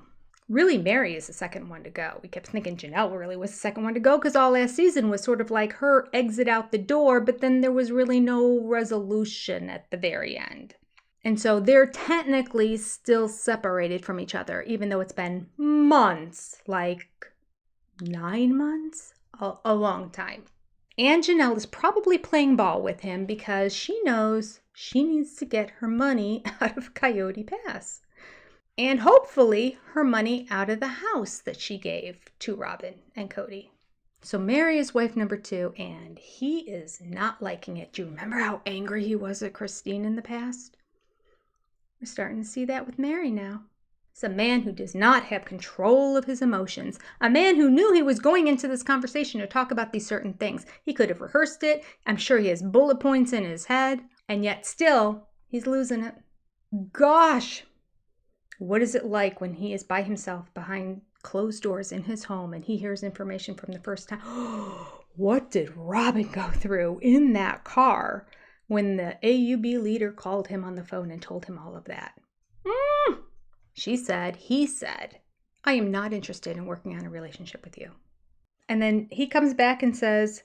Really, Meri is the second one to go. We kept thinking Janelle really was the second one to go because all last season was sort of like her exit out the door, but then there was really no resolution at the very end. And so they're technically still separated from each other, even though it's been months, like 9 months, a long time. And Janelle is probably playing ball with him because she knows she needs to get her money out of Coyote Pass. And hopefully her money out of the house that she gave to Robin and Kody. So Meri is wife number 2, and he is not liking it. Do you remember how angry he was at Christine in the past? We're starting to see that with Meri now. It's a man who does not have control of his emotions. A man who knew he was going into this conversation to talk about these certain things. He could have rehearsed it. I'm sure he has bullet points in his head. And yet still, he's losing it. Gosh! What is it like when he is by himself behind closed doors in his home and he hears information from the first time? What did Robin go through in that car when the AUB leader called him on the phone and told him all of that? He said, I am not interested in working on a relationship with you. And then he comes back and says,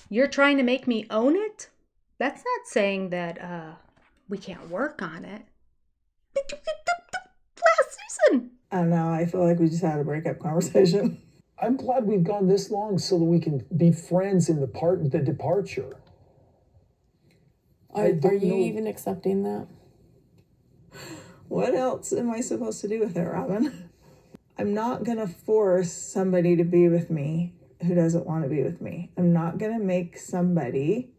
you're trying to make me own it? That's not saying that we can't work on it. Last season. I don't know. I feel like we just had a breakup conversation. I'm glad we've gone this long so that we can be friends in the departure. Are you even accepting that? What else am I supposed to do with it, Robin? I'm not going to force somebody to be with me who doesn't want to be with me. I'm not going to make somebody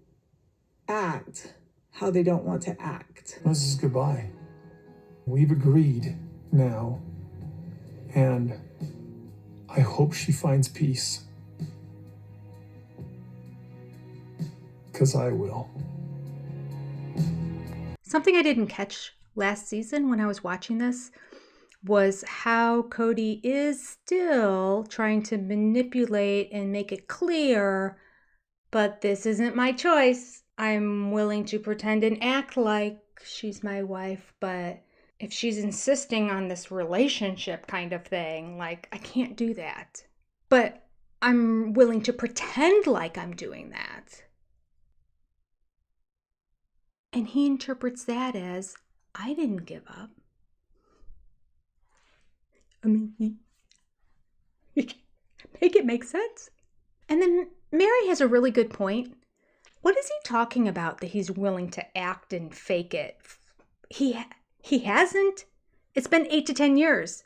act how they don't want to act. This is goodbye. We've agreed now, and I hope she finds peace. Because I will. Something I didn't catch last season when I was watching this was how Kody is still trying to manipulate and make it clear, but this isn't my choice. I'm willing to pretend and act like she's my wife, but if she's insisting on this relationship kind of thing, like, I can't do that. But I'm willing to pretend like I'm doing that. And he interprets that as, I didn't give up. I mean, he make it make sense. And then Meri has a really good point. What is he talking about that he's willing to act and fake it? He hasn't. It's been 8 to 10 years.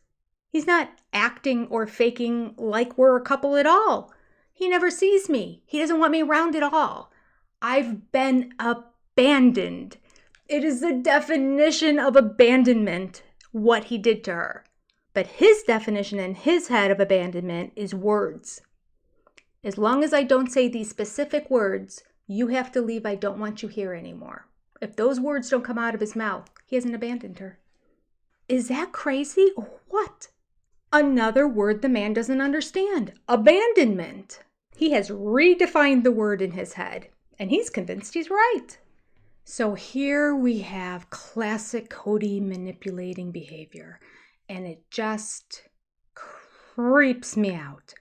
He's not acting or faking like we're a couple at all. He never sees me. He doesn't want me around at all. I've been abandoned. It is the definition of abandonment, what he did to her. But his definition in his head of abandonment is words. As long as I don't say these specific words, you have to leave, I don't want you here anymore. If those words don't come out of his mouth, he hasn't abandoned her. Is that crazy or what? Another word the man doesn't understand. Abandonment. He has redefined the word in his head, and he's convinced he's right. So here we have classic Kody manipulating behavior, and it just creeps me out.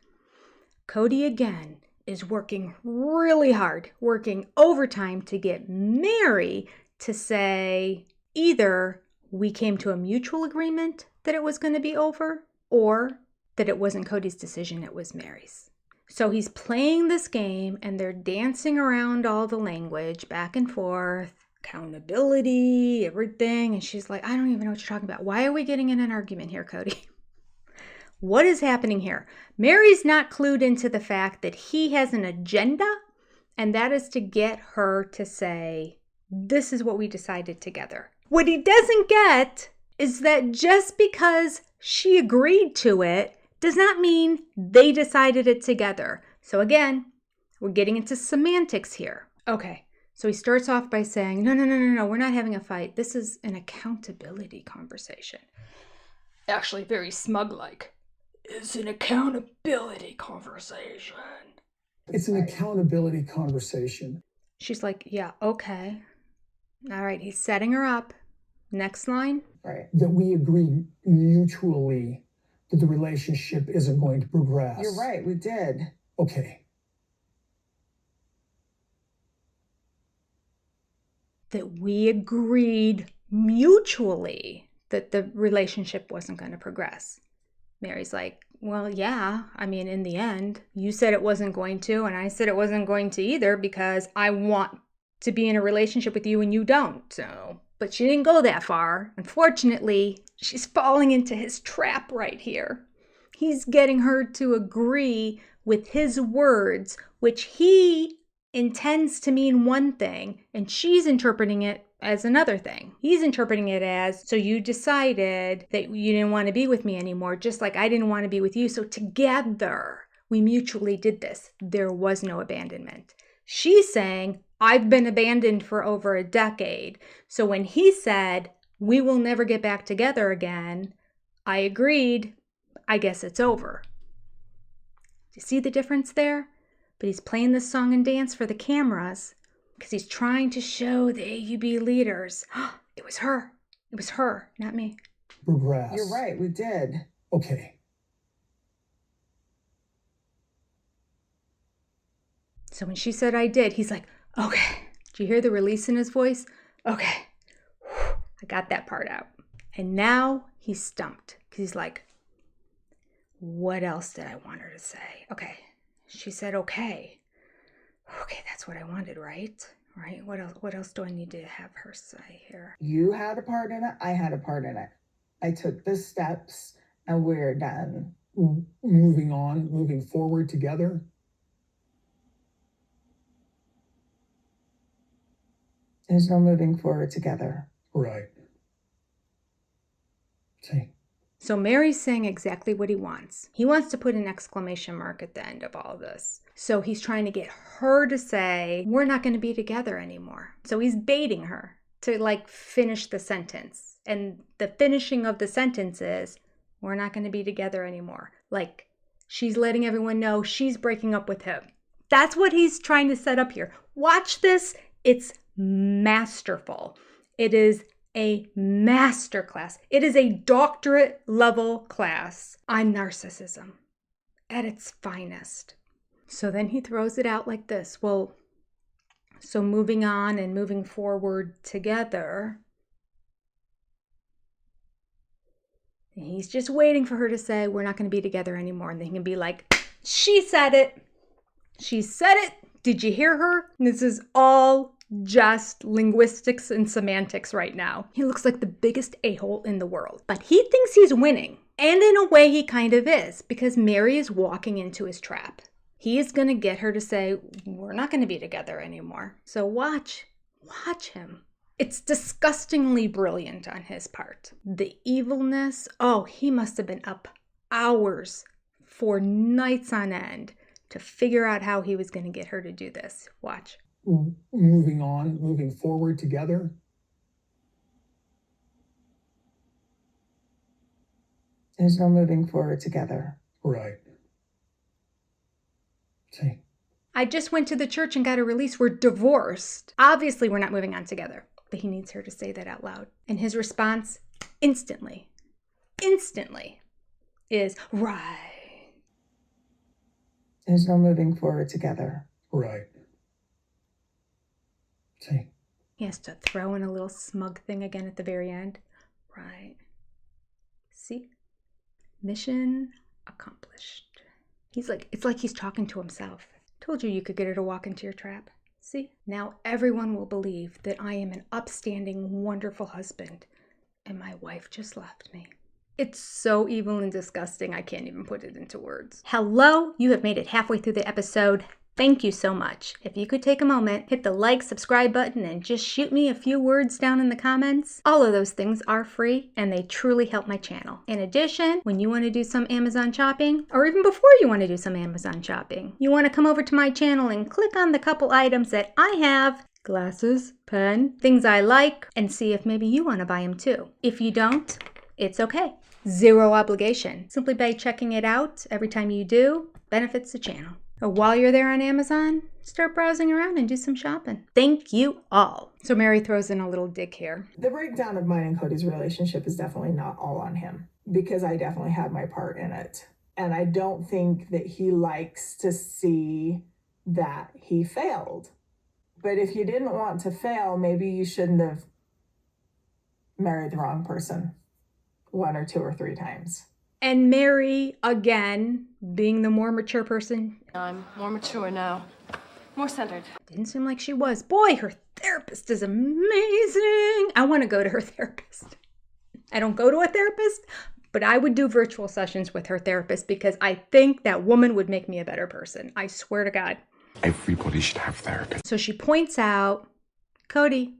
Kody again is working really hard, working overtime to get Meri to say either we came to a mutual agreement that it was going to be over, or that it wasn't Kody's decision, it was Meri's. So he's playing this game and they're dancing around all the language back and forth, accountability, everything. And she's like, I don't even know what you're talking about. Why are we getting in an argument here, Kody? What is happening here? Meri's not clued into the fact that he has an agenda, and that is to get her to say, this is what we decided together. What he doesn't get is that just because she agreed to it does not mean they decided it together. So again, we're getting into semantics here. Okay, so he starts off by saying, no, we're not having a fight. This is an accountability conversation. Actually, very smug-like. It's an accountability conversation. It's an accountability conversation. She's like, yeah, okay. All right, he's setting her up. Next line. Right. That we agree mutually that the relationship isn't going to progress. You're right, we did. Okay. That we agreed mutually that the relationship wasn't going to progress. Meri's like, well, yeah, I mean, in the end, you said it wasn't going to, and I said it wasn't going to either because I want to be in a relationship with you and you don't. So, but she didn't go that far. Unfortunately, she's falling into his trap right here. He's getting her to agree with his words, which he intends to mean one thing, and she's interpreting it as another thing. He's interpreting it as, so you decided that you didn't want to be with me anymore, just like I didn't want to be with you. So together, we mutually did this. There was no abandonment. She's saying, I've been abandoned for over a decade. So when he said, we will never get back together again, I agreed. I guess it's over. Do you see the difference there? But he's playing this song and dance for the cameras because he's trying to show the AUB leaders. It was her. It was her, not me. Progress. You're right, we did. Okay. So when she said I did, he's like, okay. Did you hear the release in his voice? Okay. I got that part out. And now he's stumped because he's like, what else did I want her to say? Okay. She said, okay. Okay, that's what I wanted, right? Right? What else do I need to have her say here? You had a part in it. I had a part in it. I took the steps and we're done. Moving on, moving forward together. There's no moving forward together. Right. Okay. So Meri's saying exactly what he wants. He wants to put an exclamation mark at the end of all of this. So he's trying to get her to say, we're not going to be together anymore. So he's baiting her to finish the sentence. And the finishing of the sentence is, we're not going to be together anymore. She's letting everyone know she's breaking up with him. That's what he's trying to set up here. Watch this. It's masterful. It is a master class. It is a doctorate level class on narcissism at its finest. So then he throws it out like this. Well, so moving on and moving forward together. And he's just waiting for her to say, we're not going to be together anymore. And then he can be like, she said it. She said it. Did you hear her? This is all just linguistics and semantics right now. He looks like the biggest a-hole in the world, but he thinks he's winning. And in a way he kind of is, because Meri is walking into his trap. He is going to get her to say, we're not going to be together anymore. So watch him. It's disgustingly brilliant on his part. The evilness, he must have been up hours for nights on end to figure out how he was going to get her to do this. Watch. moving on, moving forward together. There's no moving forward together. Right. See. I just went to the church and got a release. We're divorced. Obviously, we're not moving on together. But he needs her to say that out loud. And his response, instantly, is, right. There's no moving forward together. Right. See. He has to throw in a little smug thing again at the very end. Right. See? Mission accomplished. It's like he's talking to himself. Told you could get her to walk into your trap. See? Now everyone will believe that I am an upstanding, wonderful husband, and my wife just left me. It's so evil and disgusting, I can't even put it into words. Hello, you have made it halfway through the episode. Thank you so much. If you could take a moment, hit the like, subscribe button, and just shoot me a few words down in the comments. All of those things are free, and they truly help my channel. In addition, when you want to do some Amazon shopping, or even before you want to do some Amazon shopping, you want to come over to my channel and click on the couple items that I have, glasses, pen, things I like, and see if maybe you want to buy them too. If you don't, it's okay. Zero obligation. Simply by checking it out every time you do, benefits the channel. While you're there on Amazon, start browsing around and do some shopping. Thank you all. So Meri throws in a little dig here. The breakdown of mine and Cody's relationship is definitely not all on him, because I definitely had my part in it. And I don't think that he likes to see that he failed. But if you didn't want to fail, maybe you shouldn't have married the wrong person 1 or 2 or 3 times. And Meri, again, being the more mature person. I'm more mature now. More centered. Didn't seem like she was. Boy, her therapist is amazing. I want to go to her therapist. I don't go to a therapist, but I would do virtual sessions with her therapist because I think that woman would make me a better person. I swear to God. Everybody should have therapists. So she points out, Kody,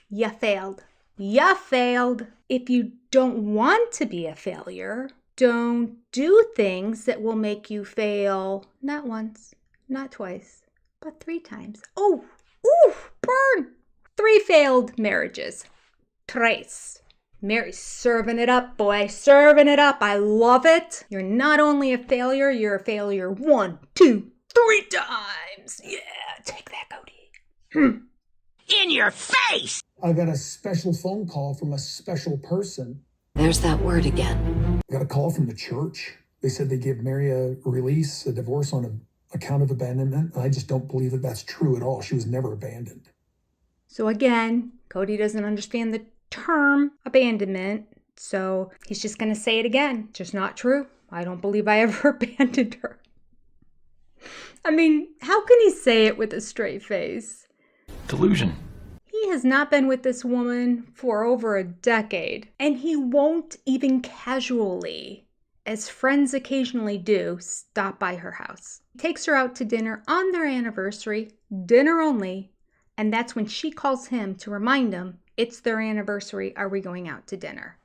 you failed. You failed. If you don't want to be a failure, don't do things that will make you fail not once, not twice, but 3 times. Oh, ooh, burn. 3 failed marriages. Tres. Meri's serving it up, boy. Serving it up. I love it. You're not only a failure, you're a failure 1, 2, 3 times. Yeah, take that, Kody. In your face! I got a special phone call from a special person. There's that word again. I got a call from the church. They said they give Meri a release, a divorce on account of abandonment. And I just don't believe that that's true at all. She was never abandoned. So again, Kody doesn't understand the term abandonment. So he's just going to say it again. Just not true. I don't believe I ever abandoned her. I mean, how can he say it with a straight face? Delusion. He has not been with this woman for over a decade, and he won't even casually, as friends occasionally do, stop by her house. He takes her out to dinner on their anniversary, dinner only, and that's when she calls him to remind him, it's their anniversary, are we going out to dinner?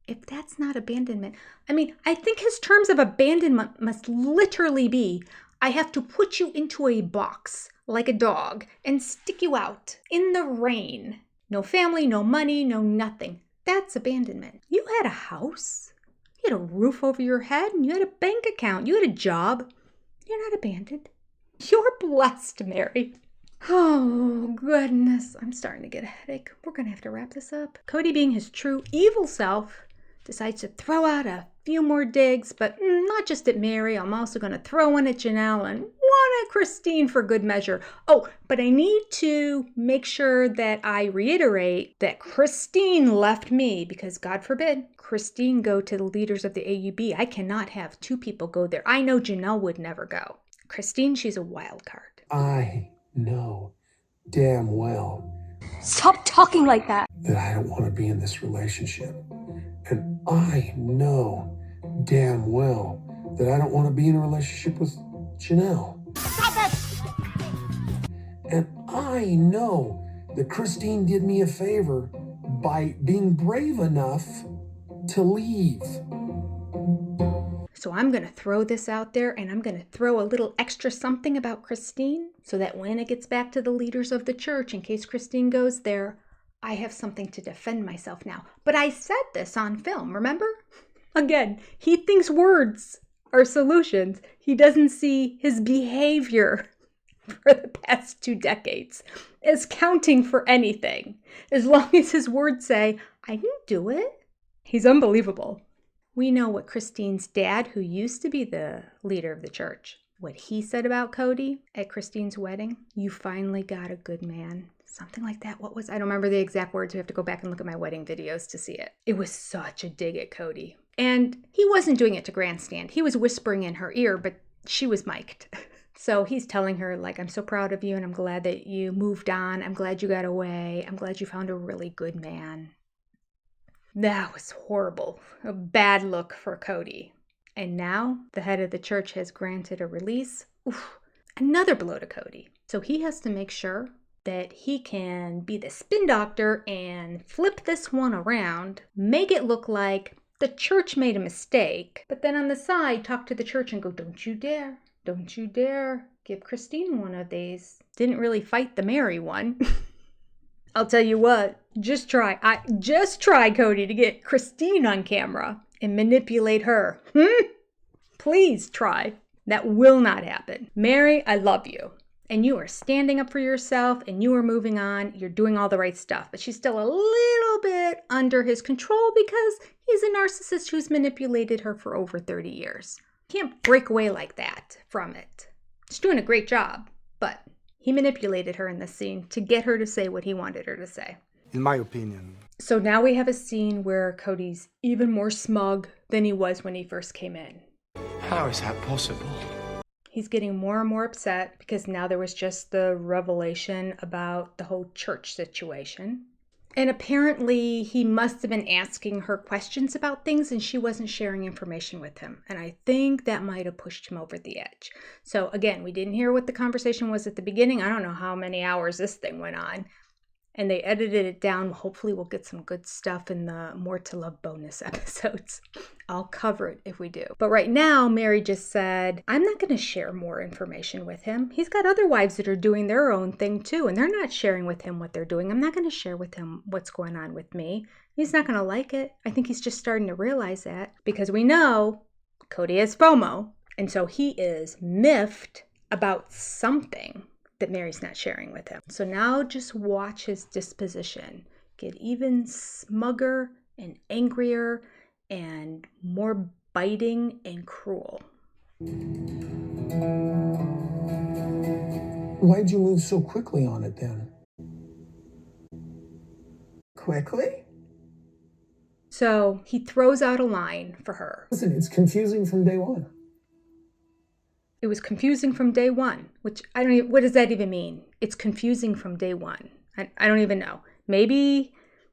If that's not abandonment, I mean, I think his terms of abandonment must literally be, I have to put you into a box like a dog and stick you out in the rain. No family, no money, no nothing. That's abandonment. You had a house. You had a roof over your head and you had a bank account. You had a job. You're not abandoned. You're blessed, Meri. Oh, goodness. I'm starting to get a headache. We're going to have to wrap this up. Kody, being his true evil self, decides to throw out a few more digs, but not just at Meri. I'm also going to throw one at Janelle and one at Christine for good measure. Oh, but I need to make sure that I reiterate that Christine left me because, God forbid, Christine go to the leaders of the AUB. I cannot have 2 people go there. I know Janelle would never go. Christine, she's a wild card. I know damn well. Stop talking like that. That I don't want to be in this relationship. And I know damn well that I don't want to be in a relationship with Janelle. Stop it! And I know that Christine did me a favor by being brave enough to leave. So So I'm going to throw this out there, and I'm going to throw a little extra something about Christine so that when it gets back to the leaders of the church, in case Christine goes there, I have something to defend myself now. But I said this on film, remember? Again, he thinks words are solutions. He doesn't see his behavior for the past 2 decades as counting for anything. As long as his words say, I can do it. He's unbelievable. We know what Christine's dad, who used to be the leader of the church, what he said about Kody at Christine's wedding. You finally got a good man. Something like that. What was, I don't remember the exact words. We have to go back and look at my wedding videos to see it. It was such a dig at Kody. And he wasn't doing it to grandstand. He was whispering in her ear, but she was mic'd. So he's telling her, like, I'm so proud of you and I'm glad that you moved on. I'm glad you got away. I'm glad you found a really good man. That was horrible. A bad look for Kody. And now the head of the church has granted a release. Oof, another blow to Kody. So he has to make sure that he can be the spin doctor and flip this one around, make it look like the church made a mistake, but then on the side talk to the church and go, don't you dare give Christine one of these. Didn't really fight the Meri one. I'll tell you what, just try Kody to get Christine on camera and manipulate her. Please try. That will not happen. Meri, I love you. And you are standing up for yourself and you are moving on. You're doing all the right stuff. But she's still a little bit under his control because he's a narcissist who's manipulated her for over 30 years. Can't break away like that from it. She's doing a great job, but he manipulated her in this scene to get her to say what he wanted her to say. In my opinion. So now we have a scene where Kody's even more smug than he was when he first came in. How is that possible? He's getting more and more upset because now there was just the revelation about the whole church situation. And apparently he must have been asking her questions about things and she wasn't sharing information with him. And I think that might have pushed him over the edge. So again, we didn't hear what the conversation was at the beginning. I don't know how many hours this thing went on. And they edited it down. Hopefully we'll get some good stuff in the More to Love bonus episodes. I'll cover it if we do. But right now, Meri just said, I'm not going to share more information with him. He's got other wives that are doing their own thing too, and they're not sharing with him what they're doing. I'm not going to share with him what's going on with me. He's not going to like it. I think he's just starting to realize that because we know Kody has FOMO. And so he is miffed about something that Meri's not sharing with him. So now just watch his disposition get even smugger and angrier and more biting and cruel. Why'd you move so quickly on it then? Quickly? So he throws out a line for her. Listen, it's confusing from day one. It was confusing from day one, which I don't even, what does that even mean? It's confusing from day one. I don't even know. Maybe,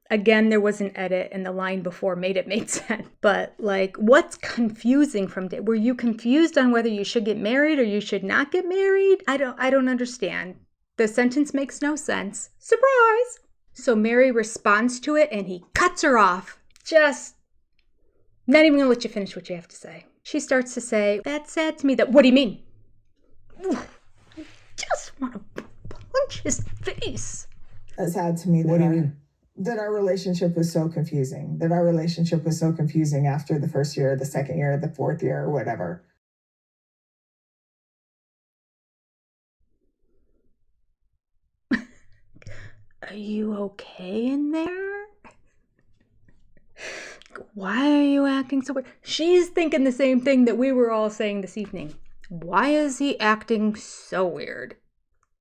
again, there was an edit and the line before made it make sense. But like, what's confusing from day? Were you confused on whether you should get married or you should not get married? I don't understand. The sentence makes no sense. Surprise! So Meri responds to it and he cuts her off. Just not even gonna let you finish what you have to say. She starts to say, that's sad to me that, what do you mean? I just want to punch his face. That's sad to me. What do you mean? That our relationship was so confusing. That our relationship was so confusing after the first year, the second year, the fourth year, or whatever. Are you okay in there? Why are you acting so weird? She's thinking the same thing that we were all saying this evening. Why is he acting so weird?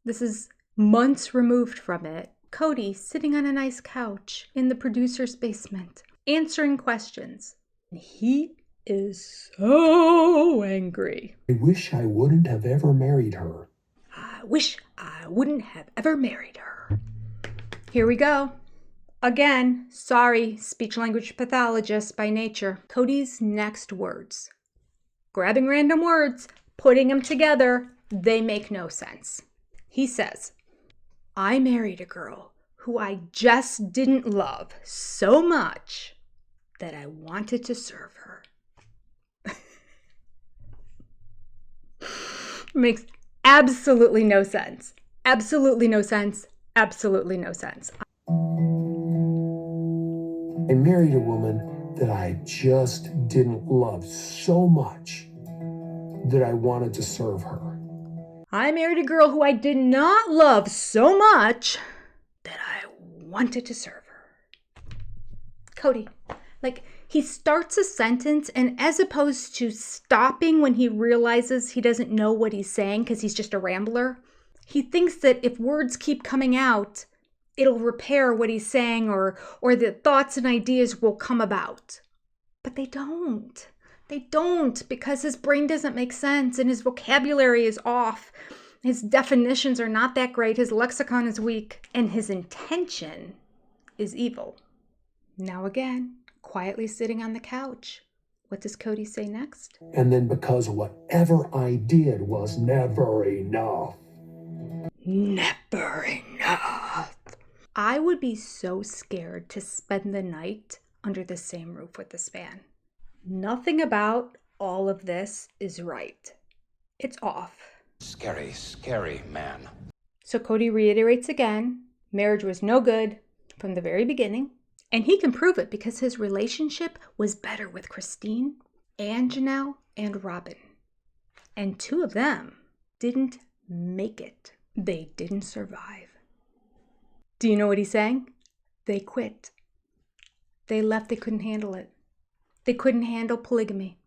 This is months removed from it. Kody sitting on a nice couch in the producer's basement, answering questions. And he is so angry. I wish I wouldn't have ever married her. I wish I wouldn't have ever married her. Here we go. Again, sorry, speech-language pathologist by nature. Kody's next words. Grabbing random words, putting them together, they make no sense. He says, I married a girl who I just didn't love so much that I wanted to serve her. Makes absolutely no sense. Absolutely no sense. Absolutely no sense. I married a woman that I just didn't love so much that I wanted to serve her. I married a girl who I did not love so much that I wanted to serve her. Kody, he starts a sentence, and as opposed to stopping when he realizes he doesn't know what he's saying because he's just a rambler, he thinks that if words keep coming out, it'll repair what he's saying or the thoughts and ideas will come about. But they don't. They don't, because his brain doesn't make sense and his vocabulary is off. His definitions are not that great. His lexicon is weak, and his intention is evil. Now again, quietly sitting on the couch. What does Kody say next? And then because whatever I did was never enough. Never enough. I would be so scared to spend the night under the same roof with this man. Nothing about all of this is right. It's off. Scary, scary man. So Kody reiterates again, marriage was no good from the very beginning. And he can prove it because his relationship was better with Christine and Janelle and Robin. And two of them didn't make it. They didn't survive. Do you know what he's saying? They quit. They left. They couldn't handle it. They couldn't handle polygamy.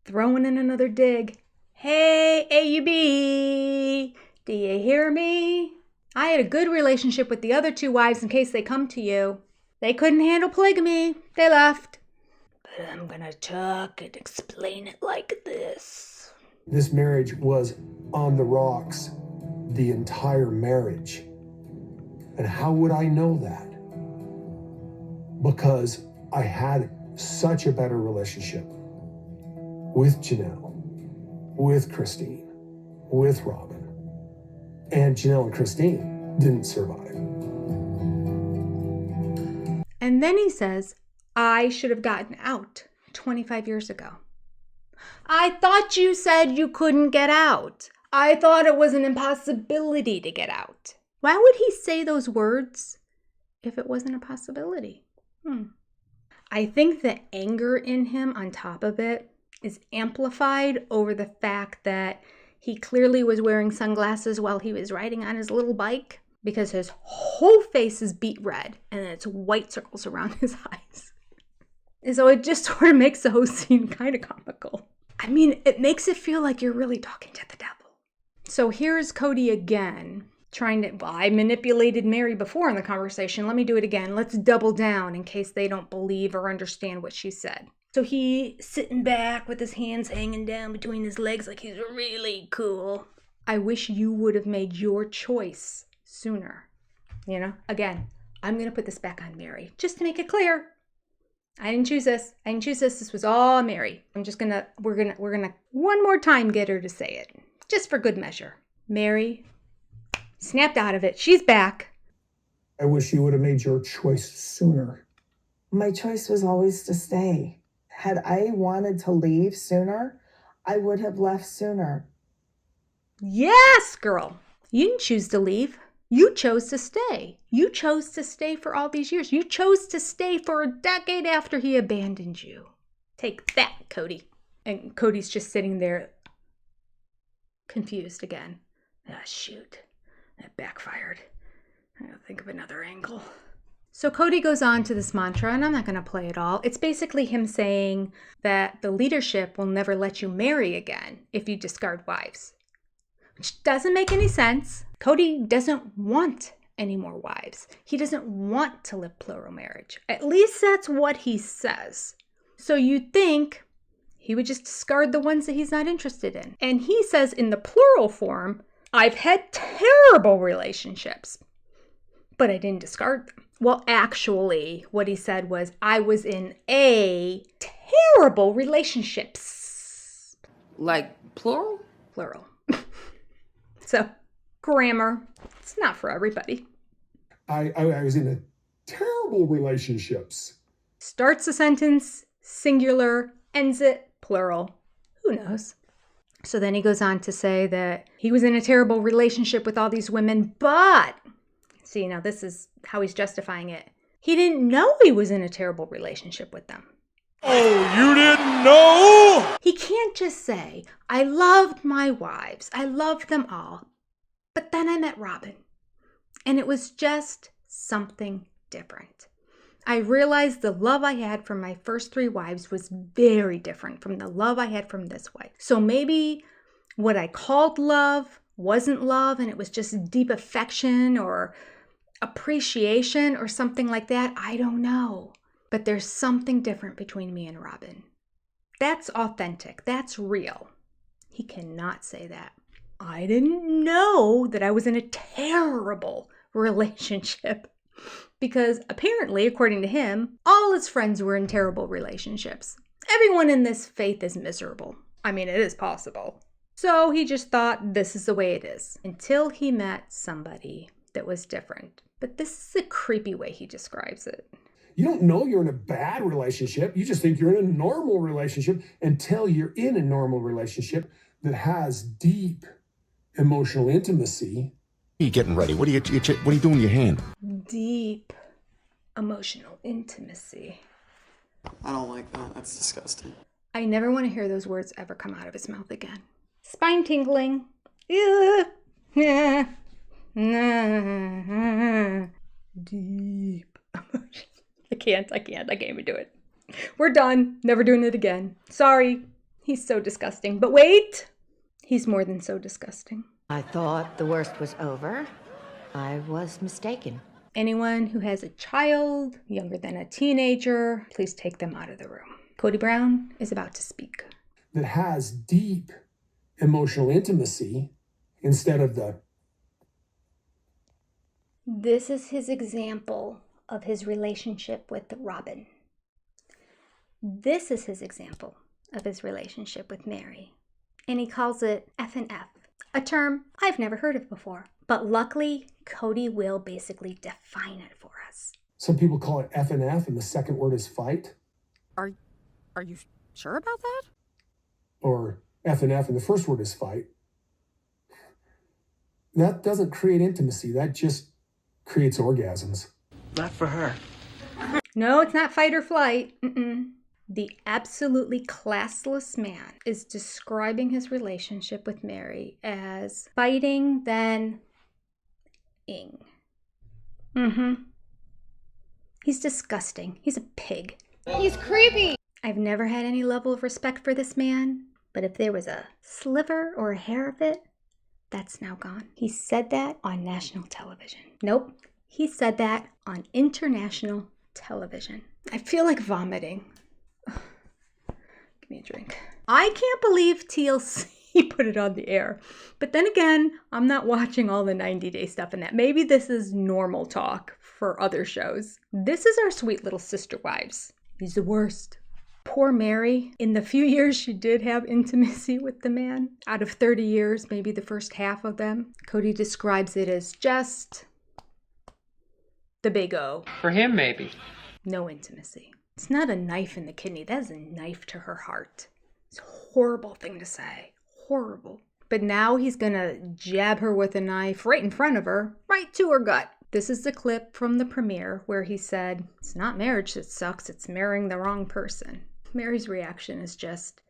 Throwing in another dig. Hey, AUB, do you hear me? I had a good relationship with the other two wives in case they come to you. They couldn't handle polygamy. They left. But I'm gonna talk and explain it like this. This marriage was on the rocks the entire marriage. And how would I know that? Because I had such a better relationship with Janelle, with Christine, with Robin. And Janelle and Christine didn't survive. And then he says, I should have gotten out 25 years ago. I thought you said you couldn't get out. I thought it was an impossibility to get out. Why would he say those words if it wasn't a possibility? I think the anger in him on top of it is amplified over the fact that he clearly was wearing sunglasses while he was riding on his little bike, because his whole face is beet red and it's white circles around his eyes. And so it just sort of makes the whole scene kind of comical. I mean, it makes it feel like you're really talking to the devil. So here's Kody again, I manipulated Meri before in the conversation. Let me do it again. Let's double down in case they don't believe or understand what she said. So he's sitting back with his hands hanging down between his legs like he's really cool. I wish you would have made your choice sooner. Again, I'm going to put this back on Meri just to make it clear. I didn't choose this. This was all Meri. We're going to one more time get her to say it, just for good measure. Meri snapped out of it. She's back. I wish you would have made your choice sooner. My choice was always to stay. Had I wanted to leave sooner, I would have left sooner. Yes, girl. You didn't choose to leave. You chose to stay. You chose to stay for all these years. You chose to stay for a decade after he abandoned you. Take that, Kody. And Kody's just sitting there confused again. Ah, shoot. That backfired. I gotta think of another angle. So Kody goes on to this mantra, and I'm not going to play it all. It's basically him saying that the leadership will never let you marry again if you discard wives. Which doesn't make any sense. Kody doesn't want any more wives. He doesn't want to live plural marriage. At least that's what he says. So you'd think he would just discard the ones that he's not interested in. And he says in the plural form, I've had terrible relationships, but I didn't discard them. Well, actually, what he said was, I was in a terrible relationships. Like plural? Plural. So, grammar, it's not for everybody. I was in a terrible relationships. Starts a sentence, singular, ends it, plural. Who knows? So then he goes on to say that he was in a terrible relationship with all these women, but, see, now this is how he's justifying it. He didn't know he was in a terrible relationship with them. Oh, you didn't know? He can't just say, I loved my wives, I loved them all, but then I met Robin, and it was just something different. I realized the love I had from my first 3 wives was very different from the love I had from this wife. So maybe what I called love wasn't love, and it was just deep affection or appreciation or something like that. I don't know. But there's something different between me and Robin. That's authentic. That's real. He cannot say that. I didn't know that I was in a terrible relationship because apparently, according to him, all his friends were in terrible relationships. Everyone in this faith is miserable. I mean, it is possible. So he just thought this is the way it is until he met somebody that was different. But this is the creepy way he describes it. You don't know you're in a bad relationship. You just think you're in a normal relationship until you're in a normal relationship that has deep emotional intimacy. What are you getting ready? What are you doing with your hand? Deep emotional intimacy. I don't like that. That's disgusting. I never want to hear those words ever come out of his mouth again. Spine tingling. Deep emotion. I can't even do it. We're done. Never doing it again. Sorry. He's so disgusting. But wait, he's more than so disgusting. I thought the worst was over. I was mistaken. Anyone who has a child younger than a teenager, please take them out of the room. Kody Brown is about to speak. That has deep emotional intimacy instead of the... This is his example of his relationship with Robin. This is his example of his relationship with Meri. And he calls it F&F, a term I've never heard of before. But luckily, Kody will basically define it for us. Some people call it F&F, and the second word is fight. Are you sure about that? Or F&F, and the first word is fight. That doesn't create intimacy. That just creates orgasms. Not for her. No, it's not fight or flight. The absolutely classless man is describing his relationship with Meri as fighting, then ing. He's disgusting. He's a pig. He's creepy. I've never had any level of respect for this man, but if there was a sliver or a hair of it, that's now gone. He said that on national television. Nope. He said that on international television. I feel like vomiting. Give me a drink. I can't believe TLC put it on the air. But then again, I'm not watching all the 90-day stuff in that. Maybe this is normal talk for other shows. This is our sweet little sister wives. He's the worst. Poor Meri. In the few years she did have intimacy with the man, out of 30 years, maybe the first half of them, Kody describes it as just the big O. For him, maybe. No intimacy. It's not a knife in the kidney. That is a knife to her heart. It's a horrible thing to say. Horrible. But now he's gonna jab her with a knife right in front of her, right to her gut. This is the clip from the premiere where he said, it's not marriage that sucks, it's marrying the wrong person. Meri's reaction is just,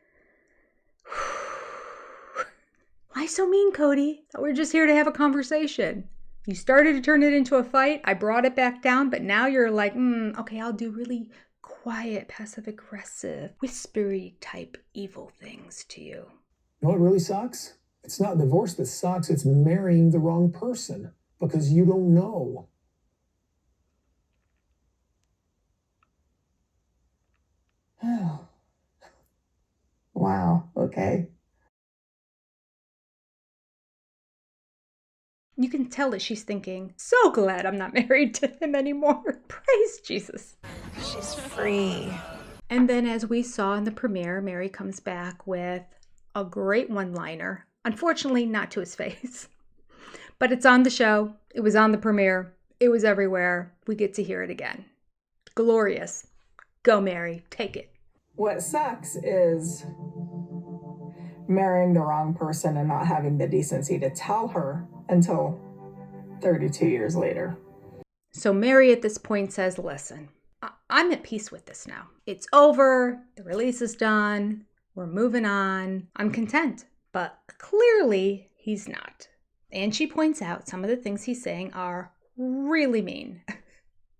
why so mean, Kody? We're just here to have a conversation. You started to turn it into a fight. I brought it back down, but now you're like, okay, I'll do really quiet, passive-aggressive, whispery type evil things to you. You know what really sucks? It's not divorce that sucks, it's marrying the wrong person because you don't know. Wow, okay. You can tell that she's thinking, so glad I'm not married to him anymore. Praise Jesus. She's free. And then as we saw in the premiere, Meri comes back with a great one-liner. Unfortunately, not to his face. But it's on the show. It was on the premiere. It was everywhere. We get to hear it again. Glorious. Go, Meri. Take it. What sucks is marrying the wrong person and not having the decency to tell her until 32 years later. So Meri at this point says, listen, I'm at peace with this now. It's over. The release is done. We're moving on. I'm content. But clearly he's not. And she points out some of the things he's saying are really mean.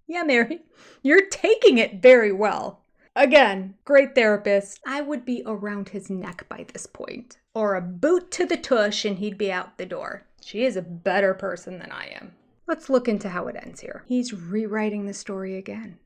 Yeah, Meri, you're taking it very well. Again, great therapist. I would be around his neck by this point. Or a boot to the tush and he'd be out the door. She is a better person than I am. Let's look into how it ends here. He's rewriting the story again.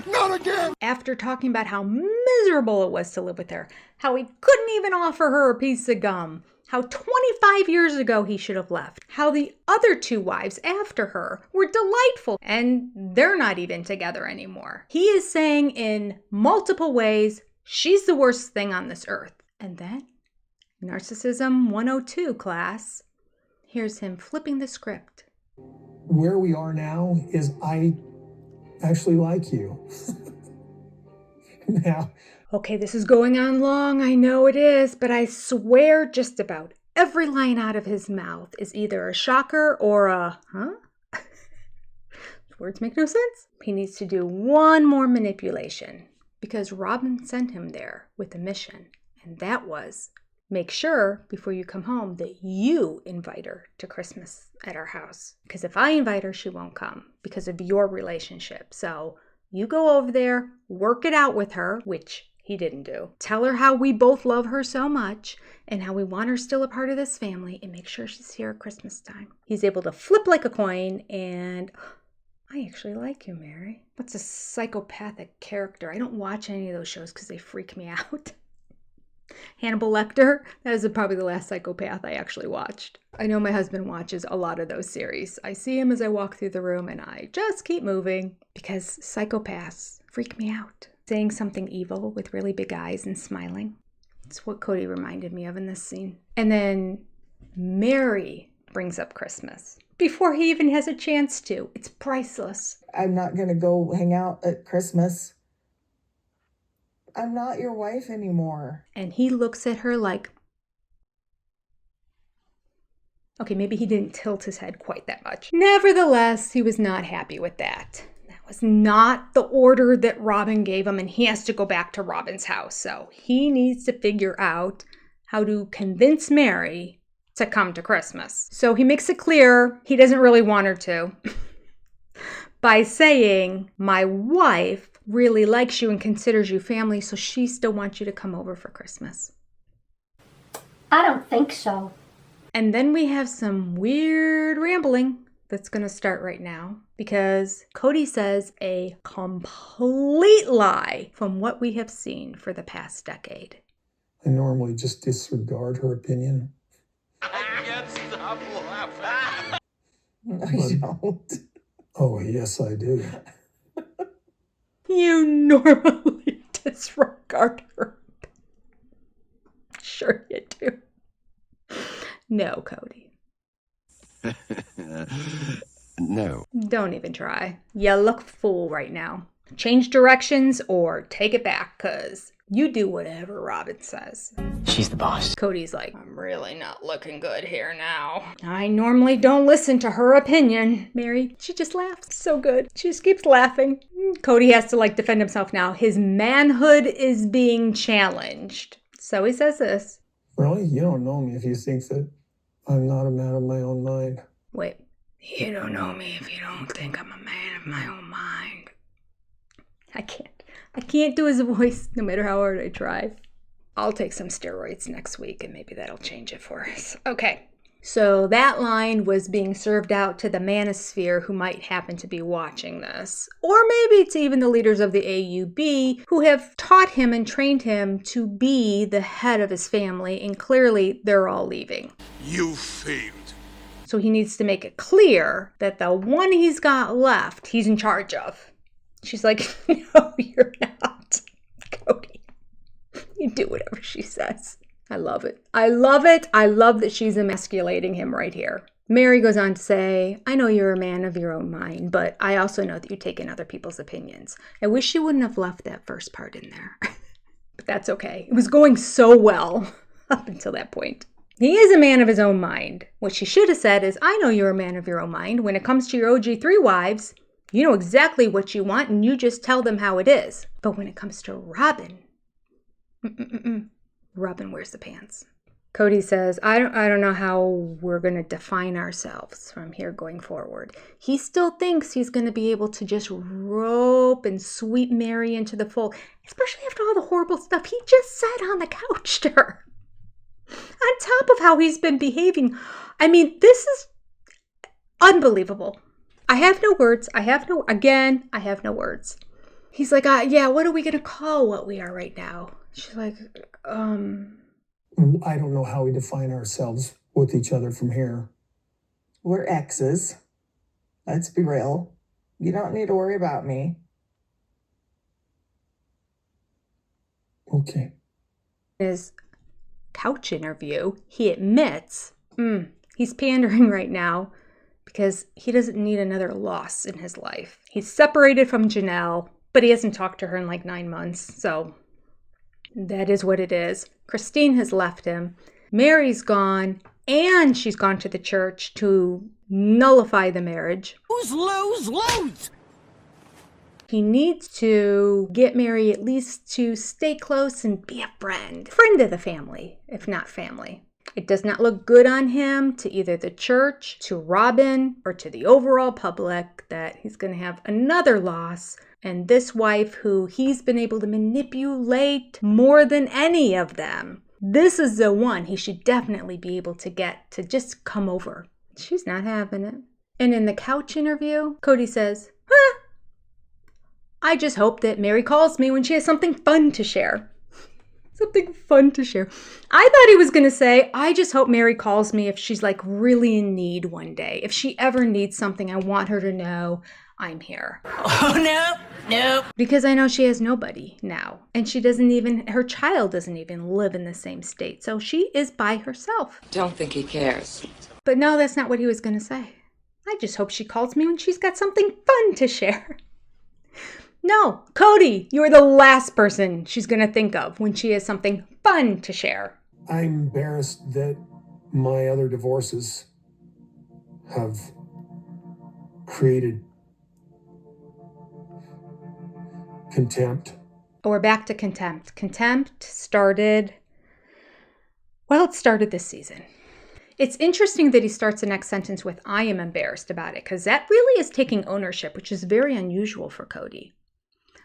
Not again! After talking about how miserable it was to live with her, how he couldn't even offer her a piece of gum, how 25 years ago he should have left, how the other two wives after her were delightful, and they're not even together anymore. He is saying in multiple ways, she's the worst thing on this earth. And then, Narcissism 102 class, here's him flipping the script. Where we are now is I actually like you. Now. Okay, this is going on long, I know it is, but I swear just about every line out of his mouth is either a shocker or a, huh? Words make no sense. He needs to do one more manipulation because Robin sent him there with a mission, and that was make sure before you come home that you invite her to Christmas at our house. Because if I invite her, she won't come because of your relationship. So you go over there, work it out with her, which he didn't do. Tell her how we both love her so much and how we want her still a part of this family and make sure she's here at Christmas time. He's able to flip like a coin and I actually like you, Meri. What's a psychopathic character? I don't watch any of those shows because they freak me out. Hannibal Lecter, that is probably the last psychopath I actually watched. I know my husband watches a lot of those series. I see him as I walk through the room and I just keep moving because psychopaths freak me out. Saying something evil with really big eyes and smiling. It's what Kody reminded me of in this scene. And then Meri brings up Christmas before he even has a chance to. It's priceless. I'm not going to go hang out at Christmas. I'm not your wife anymore. And he looks at her like, okay, maybe he didn't tilt his head quite that much. Nevertheless, he was not happy with that. That was not the order that Robin gave him, and he has to go back to Robin's house. So he needs to figure out how to convince Meri to come to Christmas. So he makes it clear he doesn't really want her to by saying, my wife really likes you and considers you family, so she still wants you to come over for Christmas. I don't think so. And then we have some weird rambling that's going to start right now because Kody says a complete lie from what we have seen for the past decade. I normally just disregard her opinion. I can't stop laughing. I don't. Oh, yes, I do. You normally disregard her. Sure you do. No, Kody. No. Don't even try. You look fool right now. Change directions or take it back, because you do whatever Robin says. She's the boss. Kody's like, I'm really not looking good here now. I normally don't listen to her opinion. Meri, she just laughs. So good. She just keeps laughing. Kody has to defend himself now. His manhood is being challenged. So he says this. Really? You don't know me if you think that I'm not a man of my own mind. Wait. You don't know me if you don't think I'm a man of my own mind. I can't do his voice no matter how hard I try. I'll take some steroids next week and maybe that'll change it for us. Okay. So that line was being served out to the manosphere who might happen to be watching this. Or maybe it's even the leaders of the AUB who have taught him and trained him to be the head of his family, and clearly they're all leaving. You failed. So he needs to make it clear that the one he's got left, he's in charge of. She's like, no, you're not, Kody. You do whatever she says. I love it. I love it. I love that she's emasculating him right here. Meri goes on to say, I know you're a man of your own mind, but I also know that you take in other people's opinions. I wish she wouldn't have left that first part in there. But that's okay. It was going so well. up until that point. He is a man of his own mind. What she should have said is, I know you're a man of your own mind. When it comes to your OG3 wives, you know exactly what you want and you just tell them how it is. But when it comes to Robin, Robin wears the pants. Kody says, I don't know how we're going to define ourselves from here going forward. He still thinks he's going to be able to just rope and sweep Meri into the fold, especially after all the horrible stuff he just said on the couch to her. On top of how he's been behaving. I mean, this is unbelievable. I have no words. I have no words. He's like, yeah, what are we going to call what we are right now? She's like, I don't know how we define ourselves with each other from here. We're exes. Let's be real. You don't need to worry about me. Okay. His couch interview, he admits he's pandering right now because he doesn't need another loss in his life. He's separated from Janelle, but he hasn't talked to her in like 9 months, so that is what it is. Christine has left him. Meri's gone, and she's gone to the church to nullify the marriage. Lose. He needs to get Meri at least to stay close and be a friend. Friend of the family, if not family. It does not look good on him to either the church, to Robin, or to the overall public that he's going to have another loss. And this wife who he's been able to manipulate more than any of them. This is the one he should definitely be able to get to just come over. She's not having it. And in the couch interview, Kody says, I just hope that Meri calls me when she has something fun to share. Something fun to share. I thought he was going to say, I just hope Meri calls me if she's like really in need one day. If she ever needs something, I want her to know I'm here. Oh, no. Because I know she has nobody now. And her child doesn't even live in the same state. So she is by herself. Don't think he cares. But no, that's not what he was going to say. I just hope she calls me when she's got something fun to share. No, Kody, you're the last person she's going to think of when she has something fun to share. I'm embarrassed that my other divorces have created contempt. Oh, we're back to contempt. Contempt started this season. It's interesting that he starts the next sentence with, I am embarrassed about it, because that really is taking ownership, which is very unusual for Kody.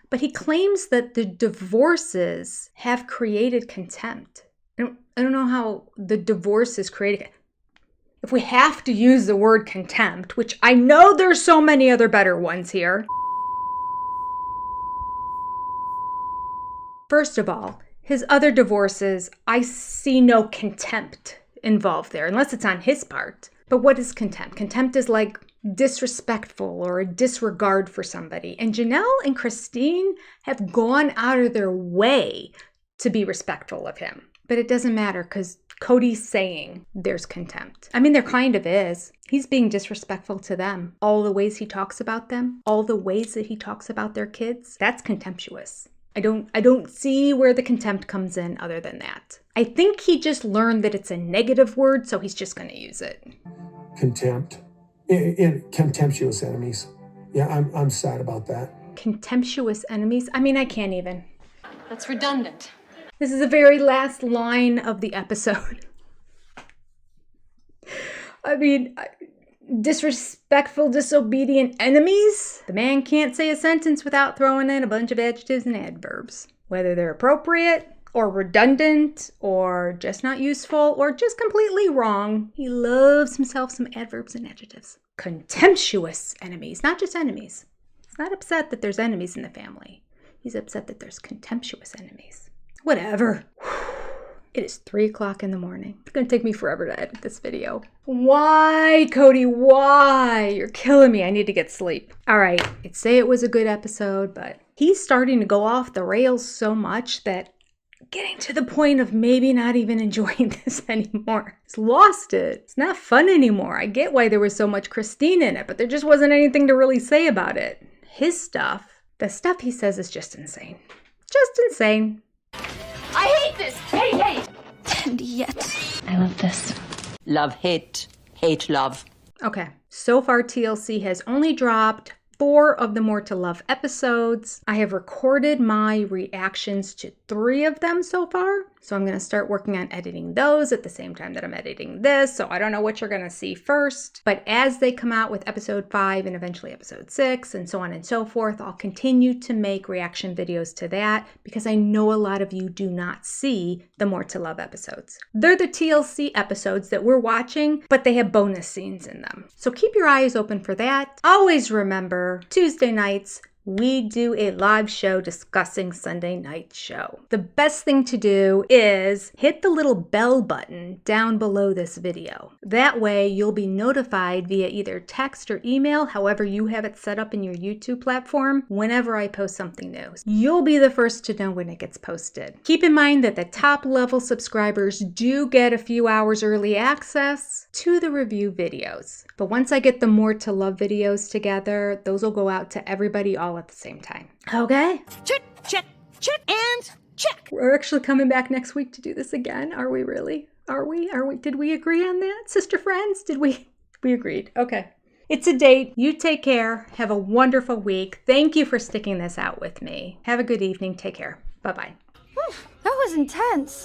But he claims that the divorces have created contempt. I don't know how the divorces created. If we have to use the word contempt, which I know there's so many other better ones here. First of all, his other divorces, I see no contempt involved there, unless it's on his part. But what is contempt? Contempt is like disrespectful or a disregard for somebody. And Janelle and Christine have gone out of their way to be respectful of him. But it doesn't matter because Kody's saying there's contempt. I mean, there kind of is. He's being disrespectful to them. All the ways he talks about them, all the ways that he talks about their kids, that's contemptuous. I don't see where the contempt comes in other than that. I think he just learned that it's a negative word, so he's just going to use it. Contempt. And contemptuous enemies. Yeah, I'm sad about that. Contemptuous enemies? I mean, I can't even. That's redundant. This is the very last line of the episode. I mean, disrespectful, disobedient enemies? The man can't say a sentence without throwing in a bunch of adjectives and adverbs. Whether they're appropriate or redundant or just not useful or just completely wrong. He loves himself some adverbs and adjectives. Contemptuous enemies, not just enemies. He's not upset that there's enemies in the family. He's upset that there's contemptuous enemies. Whatever. It is 3 o'clock in the morning. It's going to take me forever to edit this video. Why, Kody? Why? You're killing me. I need to get sleep. All right. I'd say it was a good episode, but he's starting to go off the rails so much that getting to the point of maybe not even enjoying this anymore. He's lost it. It's not fun anymore. I get why there was so much Christine in it, but there just wasn't anything to really say about it. His stuff, the stuff he says is just insane. Just insane. I hate this! Hey! pretend yet. I love this. Love, hate, hate, love. Okay, so far TLC has only dropped 4 of the More to Love episodes. I have recorded my reactions to 3 of them so far. So I'm going to start working on editing those at the same time that I'm editing this. So I don't know what you're going to see first. But as they come out with episode 5 and eventually episode 6 and so on and so forth, I'll continue to make reaction videos to that because I know a lot of you do not see the More to Love episodes. They're the TLC episodes that we're watching, but they have bonus scenes in them. So keep your eyes open for that. Always remember, Tuesday nights, we do a live show discussing Sunday night's show. The best thing to do is hit the little bell button down below this video. That way you'll be notified via either text or email, however you have it set up in your YouTube platform, whenever I post something new. You'll be the first to know when it gets posted. Keep in mind that the top level subscribers do get a few hours early access to the review videos. But once I get the More to Love videos together, those will go out to everybody all at the same time. Okay? Check, check, check, and check. We're actually coming back next week to do this again. Are we really? Are we? Did we agree on that, sister friends? Did we? We agreed. Okay. It's a date. You take care. Have a wonderful week. Thank you for sticking this out with me. Have a good evening. Take care. Bye-bye. That was intense.